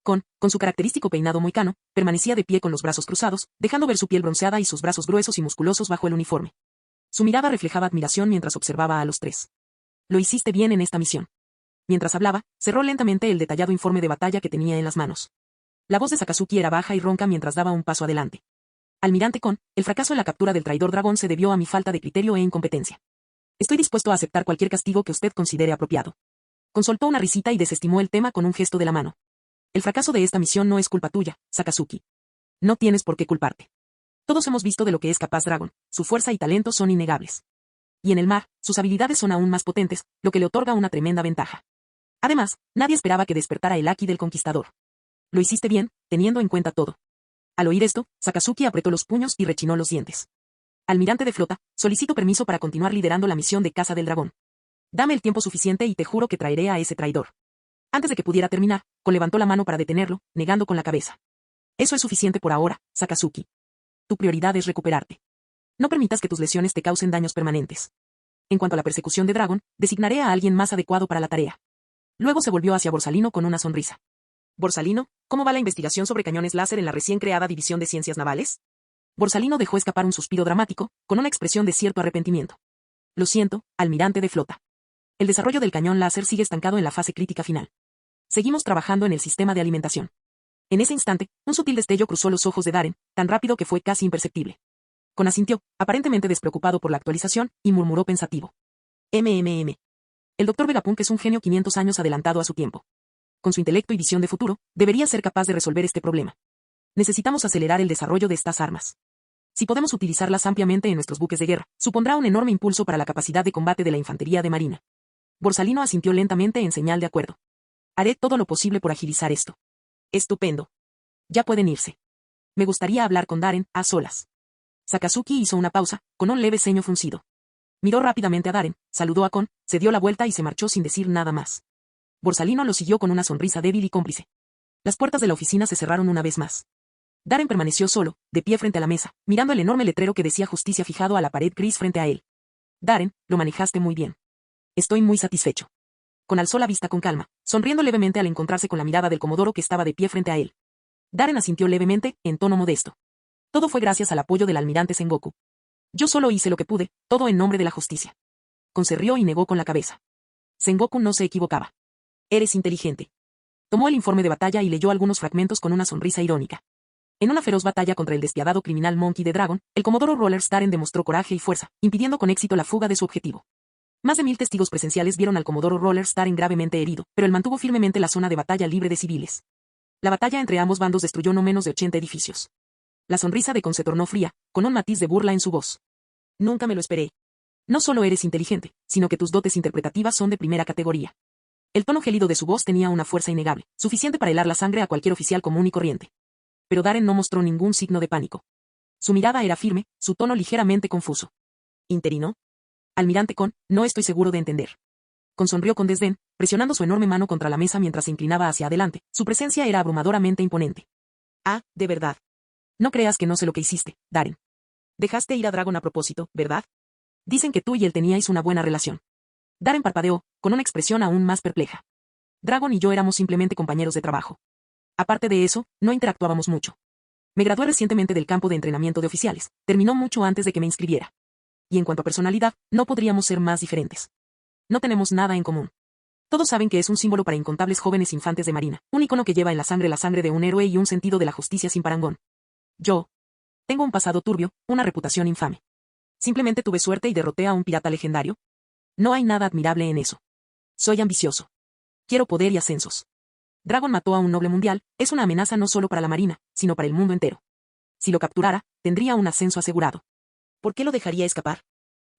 Con su característico peinado moicano, permanecía de pie con los brazos cruzados, dejando ver su piel bronceada y sus brazos gruesos y musculosos bajo el uniforme. Su mirada reflejaba admiración mientras observaba a los tres. Lo hiciste bien en esta misión. Mientras hablaba, cerró lentamente el detallado informe de batalla que tenía en las manos. La voz de Sakazuki era baja y ronca mientras daba un paso adelante. Almirante Kon, el fracaso en la captura del traidor dragón se debió a mi falta de criterio e incompetencia. Estoy dispuesto a aceptar cualquier castigo que usted considere apropiado. Kon soltó una risita y desestimó el tema con un gesto de la mano. El fracaso de esta misión no es culpa tuya, Sakazuki. No tienes por qué culparte. Todos hemos visto de lo que es capaz Dragon, su fuerza y talento son innegables. Y en el mar, sus habilidades son aún más potentes, lo que le otorga una tremenda ventaja. Además, nadie esperaba que despertara el Haki del Conquistador. Lo hiciste bien, teniendo en cuenta todo. Al oír esto, Sakazuki apretó los puños y rechinó los dientes. Almirante de flota, solicito permiso para continuar liderando la misión de caza del dragón. Dame el tiempo suficiente y te juro que traeré a ese traidor. Antes de que pudiera terminar, Kon levantó la mano para detenerlo, negando con la cabeza. Eso es suficiente por ahora, Sakazuki. Tu prioridad es recuperarte. No permitas que tus lesiones te causen daños permanentes. En cuanto a la persecución de Dragon, designaré a alguien más adecuado para la tarea. Luego se volvió hacia Borsalino con una sonrisa. Borsalino, ¿cómo va la investigación sobre cañones láser en la recién creada División de Ciencias Navales? Borsalino dejó escapar un suspiro dramático, con una expresión de cierto arrepentimiento. Lo siento, almirante de flota. El desarrollo del cañón láser sigue estancado en la fase crítica final. Seguimos trabajando en el sistema de alimentación. En ese instante, un sutil destello cruzó los ojos de Darren, tan rápido que fue casi imperceptible. Kon asintió, aparentemente despreocupado por la actualización, y murmuró pensativo. El Dr. Vegapunk es un genio 500 años adelantado a su tiempo. Con su intelecto y visión de futuro, debería ser capaz de resolver este problema. Necesitamos acelerar el desarrollo de estas armas. Si podemos utilizarlas ampliamente en nuestros buques de guerra, supondrá un enorme impulso para la capacidad de combate de la infantería de marina. Borsalino asintió lentamente en señal de acuerdo. Haré todo lo posible por agilizar esto. Estupendo. Ya pueden irse. Me gustaría hablar con Darren, a solas. Sakazuki hizo una pausa, con un leve ceño fruncido. Miró rápidamente a Darren, saludó a Kon, se dio la vuelta y se marchó sin decir nada más. Borsalino lo siguió con una sonrisa débil y cómplice. Las puertas de la oficina se cerraron una vez más. Darren permaneció solo, de pie frente a la mesa, mirando el enorme letrero que decía justicia fijado a la pared gris frente a él. Darren, lo manejaste muy bien. Estoy muy satisfecho. Kon alzó la vista con calma, sonriendo levemente al encontrarse con la mirada del comodoro que estaba de pie frente a él. Darren asintió levemente, en tono modesto. Todo fue gracias al apoyo del almirante Sengoku. Yo solo hice lo que pude, todo en nombre de la justicia. Kon se rió y negó con la cabeza. Sengoku no se equivocaba. Eres inteligente. Tomó el informe de batalla y leyó algunos fragmentos con una sonrisa irónica. En una feroz batalla contra el despiadado criminal Monkey de Dragon, el comodoro Rollers Darren demostró coraje y fuerza, impidiendo con éxito la fuga de su objetivo. Más de 1000 testigos presenciales vieron al comodoro Rollers Darren gravemente herido, pero él mantuvo firmemente la zona de batalla libre de civiles. La batalla entre ambos bandos destruyó no menos de 80 edificios. La sonrisa de Kon se tornó fría, con un matiz de burla en su voz. Nunca me lo esperé. No solo eres inteligente, sino que tus dotes interpretativas son de primera categoría. El tono gélido de su voz tenía una fuerza innegable, suficiente para helar la sangre a cualquier oficial común y corriente. Pero Darren no mostró ningún signo de pánico. Su mirada era firme, su tono ligeramente confuso. ¿Interino? Almirante Kon, no estoy seguro de entender. Kon sonrió con desdén, presionando su enorme mano contra la mesa mientras se inclinaba hacia adelante. Su presencia era abrumadoramente imponente. Ah, de verdad. No creas que no sé lo que hiciste, Darren. Dejaste ir a Dragon a propósito, ¿verdad? Dicen que tú y él teníais una buena relación. Darren parpadeó, con una expresión aún más perpleja. Dragon y yo éramos simplemente compañeros de trabajo. Aparte de eso, no interactuábamos mucho. Me gradué recientemente del campo de entrenamiento de oficiales, terminó mucho antes de que me inscribiera. Y en cuanto a personalidad, no podríamos ser más diferentes. No tenemos nada en común. Todos saben que es un símbolo para incontables jóvenes infantes de marina, un icono que lleva en la sangre de un héroe y un sentido de la justicia sin parangón. Yo tengo un pasado turbio, una reputación infame. Simplemente tuve suerte y derroté a un pirata legendario. No hay nada admirable en eso. Soy ambicioso. Quiero poder y ascensos. Dragon mató a un noble mundial, es una amenaza no solo para la marina, sino para el mundo entero. Si lo capturara, tendría un ascenso asegurado. ¿Por qué lo dejaría escapar?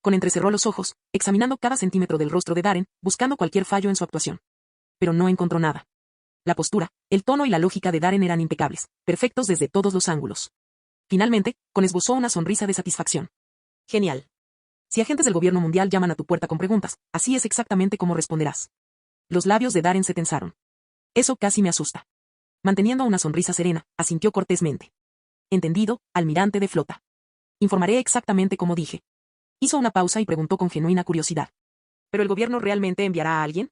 Kon entrecerró los ojos, examinando cada centímetro del rostro de Darren, buscando cualquier fallo en su actuación. Pero no encontró nada. La postura, el tono y la lógica de Darren eran impecables, perfectos desde todos los ángulos. Finalmente, Kon esbozó una sonrisa de satisfacción. Genial. Si agentes del gobierno mundial llaman a tu puerta con preguntas, así es exactamente como responderás. Los labios de Darren se tensaron. Eso casi me asusta. Manteniendo una sonrisa serena, asintió cortésmente. Entendido, almirante de flota. Informaré exactamente como dije. Hizo una pausa y preguntó con genuina curiosidad. ¿Pero el gobierno realmente enviará a alguien?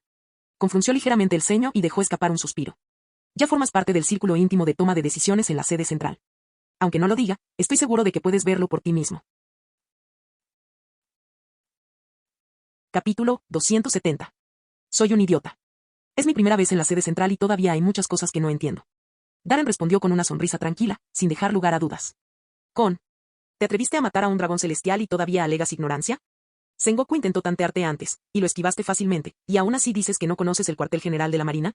Confrunció ligeramente el ceño y dejó escapar un suspiro. Ya formas parte del círculo íntimo de toma de decisiones en la sede central. Aunque no lo diga, estoy seguro de que puedes verlo por ti mismo. Capítulo 270. Soy un idiota. Es mi primera vez en la sede central y todavía hay muchas cosas que no entiendo. Darren respondió con una sonrisa tranquila, sin dejar lugar a dudas. Kon, ¿te atreviste a matar a un dragón celestial y todavía alegas ignorancia? Sengoku intentó tantearte antes, y lo esquivaste fácilmente, y aún así dices que no conoces el cuartel general de la marina.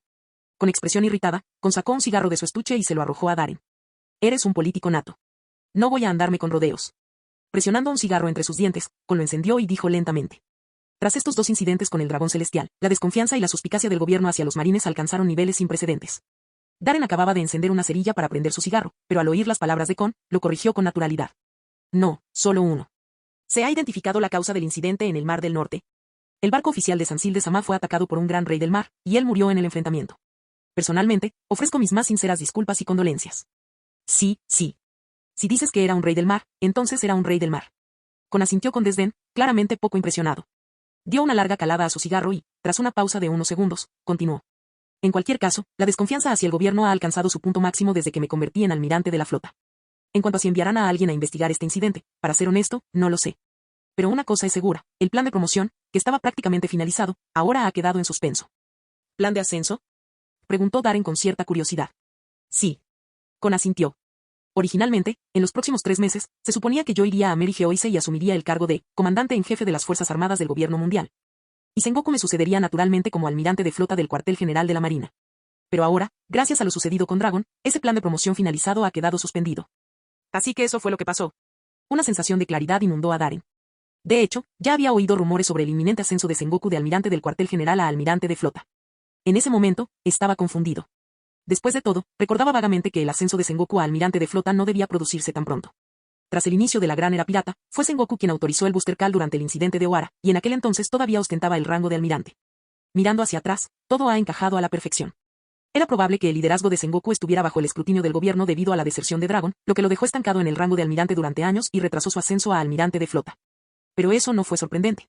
Con expresión irritada, Kon sacó un cigarro de su estuche y se lo arrojó a Darren. Eres un político nato. No voy a andarme con rodeos. Presionando un cigarro entre sus dientes, Kon lo encendió y dijo lentamente. Tras estos dos incidentes con el dragón celestial, la desconfianza y la suspicacia del gobierno hacia los marines alcanzaron niveles sin precedentes. Darren acababa de encender una cerilla para prender su cigarro, pero al oír las palabras de Kon, lo corrigió con naturalidad. No, solo uno. ¿Se ha identificado la causa del incidente en el Mar del Norte? El barco oficial de Sansil de Sama fue atacado por un gran rey del mar, y él murió en el enfrentamiento. Personalmente, ofrezco mis más sinceras disculpas y condolencias. Sí, sí. Si dices que era un rey del mar, entonces era un rey del mar. Con asintió con desdén, claramente poco impresionado. Dio una larga calada a su cigarro y, tras una pausa de unos segundos, continuó. En cualquier caso, la desconfianza hacia el gobierno ha alcanzado su punto máximo desde que me convertí en almirante de la flota. En cuanto a si enviarán a alguien a investigar este incidente, para ser honesto, no lo sé. Pero una cosa es segura, el plan de promoción, que estaba prácticamente finalizado, ahora ha quedado en suspenso. ¿Plan de ascenso? Preguntó Darren con cierta curiosidad. Sí. Con asintió. Originalmente, en los próximos 3 meses, se suponía que yo iría a Mary Geoise y asumiría el cargo de comandante en jefe de las Fuerzas Armadas del gobierno mundial. Y Sengoku me sucedería naturalmente como almirante de flota del cuartel general de la Marina. Pero ahora, gracias a lo sucedido con Dragon, ese plan de promoción finalizado ha quedado suspendido. Así que eso fue lo que pasó. Una sensación de claridad inundó a Darren. De hecho, ya había oído rumores sobre el inminente ascenso de Sengoku de almirante del cuartel general a almirante de flota. En ese momento, estaba confundido. Después de todo, recordaba vagamente que el ascenso de Sengoku a almirante de flota no debía producirse tan pronto. Tras el inicio de la Gran Era Pirata, fue Sengoku quien autorizó el Booster Call durante el incidente de Ohara, y en aquel entonces todavía ostentaba el rango de almirante. Mirando hacia atrás, todo ha encajado a la perfección. Era probable que el liderazgo de Sengoku estuviera bajo el escrutinio del gobierno debido a la deserción de Dragon, lo que lo dejó estancado en el rango de almirante durante años y retrasó su ascenso a almirante de flota. Pero eso no fue sorprendente.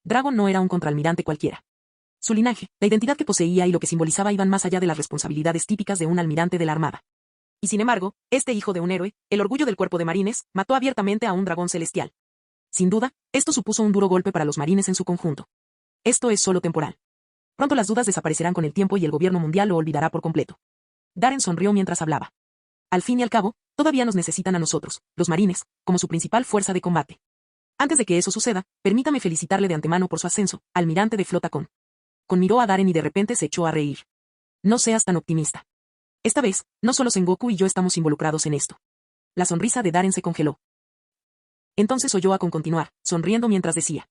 Dragon no era un contraalmirante cualquiera. Su linaje, la identidad que poseía y lo que simbolizaba iban más allá de las responsabilidades típicas de un almirante de la Armada. Y sin embargo, este hijo de un héroe, el orgullo del cuerpo de marines, mató abiertamente a un dragón celestial. Sin duda, esto supuso un duro golpe para los marines en su conjunto. Esto es solo temporal. Pronto las dudas desaparecerán con el tiempo y el gobierno mundial lo olvidará por completo. Darren sonrió mientras hablaba. Al fin y al cabo, todavía nos necesitan a nosotros, los marines, como su principal fuerza de combate. Antes de que eso suceda, permítame felicitarle de antemano por su ascenso, almirante de flota con. Miró a Darren y de repente se echó a reír. No seas tan optimista. Esta vez, no solo Sengoku y yo estamos involucrados en esto. La sonrisa de Darren se congeló. Entonces oyó a continuar, sonriendo mientras decía.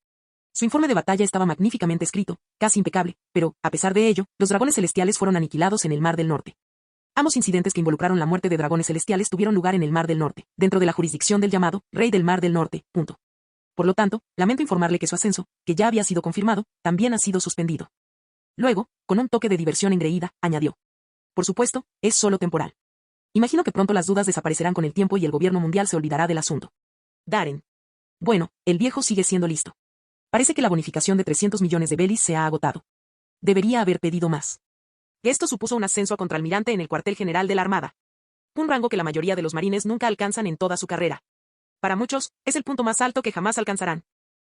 Su informe de batalla estaba magníficamente escrito, casi impecable, pero, a pesar de ello, los dragones celestiales fueron aniquilados en el Mar del Norte. Ambos incidentes que involucraron la muerte de dragones celestiales tuvieron lugar en el Mar del Norte, dentro de la jurisdicción del llamado Rey del Mar del Norte. Por lo tanto, lamento informarle que su ascenso, que ya había sido confirmado, también ha sido suspendido. Luego, con un toque de diversión engreída, añadió. Por supuesto, es solo temporal. Imagino que pronto las dudas desaparecerán con el tiempo y el gobierno mundial se olvidará del asunto. Darren. Bueno, el viejo sigue siendo listo. Parece que la bonificación de 300 millones de belis se ha agotado. Debería haber pedido más. Esto supuso un ascenso a contraalmirante en el cuartel general de la Armada. Un rango que la mayoría de los marines nunca alcanzan en toda su carrera. Para muchos, es el punto más alto que jamás alcanzarán.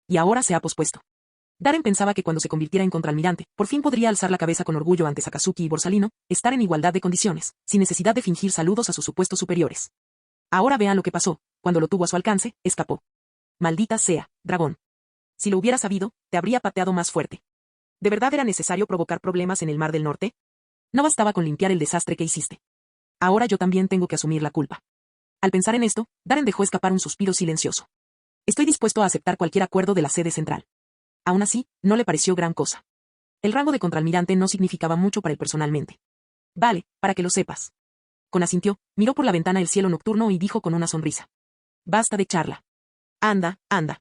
Y ahora se ha pospuesto. Darren pensaba que cuando se convirtiera en contraalmirante, por fin podría alzar la cabeza con orgullo ante Sakazuki y Borsalino, estar en igualdad de condiciones, sin necesidad de fingir saludos a sus supuestos superiores. Ahora vean lo que pasó, cuando lo tuvo a su alcance, escapó. Maldita sea, dragón. Si lo hubiera sabido, te habría pateado más fuerte. ¿De verdad era necesario provocar problemas en el Mar del Norte? No bastaba con limpiar el desastre que hiciste. Ahora yo también tengo que asumir la culpa. Al pensar en esto, Darren dejó escapar un suspiro silencioso. Estoy dispuesto a aceptar cualquier acuerdo de la sede central. Aún así, no le pareció gran cosa. El rango de contraalmirante no significaba mucho para él personalmente. Vale, para que lo sepas. Con asintió, miró por la ventana el cielo nocturno y dijo con una sonrisa. Basta de charla. Anda, anda.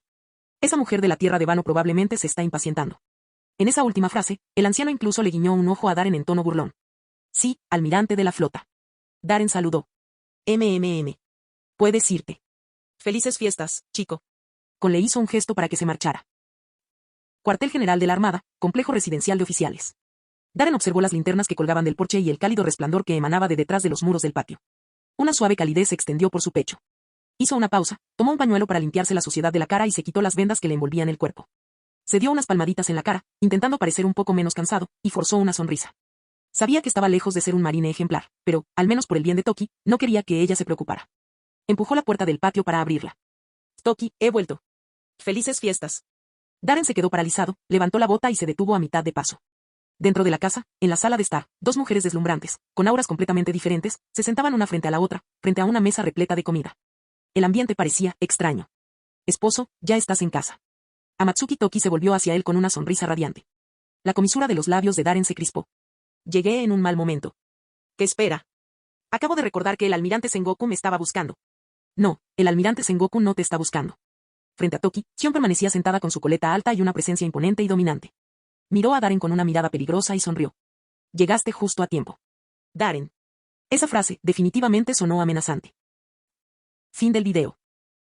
Esa mujer de la tierra de Vano probablemente se está impacientando. En esa última frase, el anciano incluso le guiñó un ojo a Darren en tono burlón. Sí, almirante de la flota. Darren saludó. Puedes irte. Felices fiestas, chico. Le hizo un gesto para que se marchara. Cuartel General de la Armada, complejo residencial de oficiales. Darren observó las linternas que colgaban del porche y el cálido resplandor que emanaba de detrás de los muros del patio. Una suave calidez se extendió por su pecho. Hizo una pausa, tomó un pañuelo para limpiarse la suciedad de la cara y se quitó las vendas que le envolvían el cuerpo. Se dio unas palmaditas en la cara, intentando parecer un poco menos cansado, y forzó una sonrisa. Sabía que estaba lejos de ser un marine ejemplar, pero, al menos por el bien de Toki, no quería que ella se preocupara. Empujó la puerta del patio para abrirla. Toki, he vuelto. Felices fiestas. Darren se quedó paralizado, levantó la bota y se detuvo a mitad de paso. Dentro de la casa, en la sala de estar, dos mujeres deslumbrantes, con auras completamente diferentes, se sentaban una frente a la otra, frente a una mesa repleta de comida. El ambiente parecía extraño. Esposo, ya estás en casa. Amatsuki Toki se volvió hacia él con una sonrisa radiante. La comisura de los labios de Darren se crispó. Llegué en un mal momento. ¿Qué espera? Acabo de recordar que el almirante Sengoku me estaba buscando. No, el almirante Sengoku no te está buscando. Frente a Toki, Sion permanecía sentada con su coleta alta y una presencia imponente y dominante. Miró a Darren con una mirada peligrosa y sonrió. Llegaste justo a tiempo. Darren. Esa frase, definitivamente sonó amenazante. Fin del video.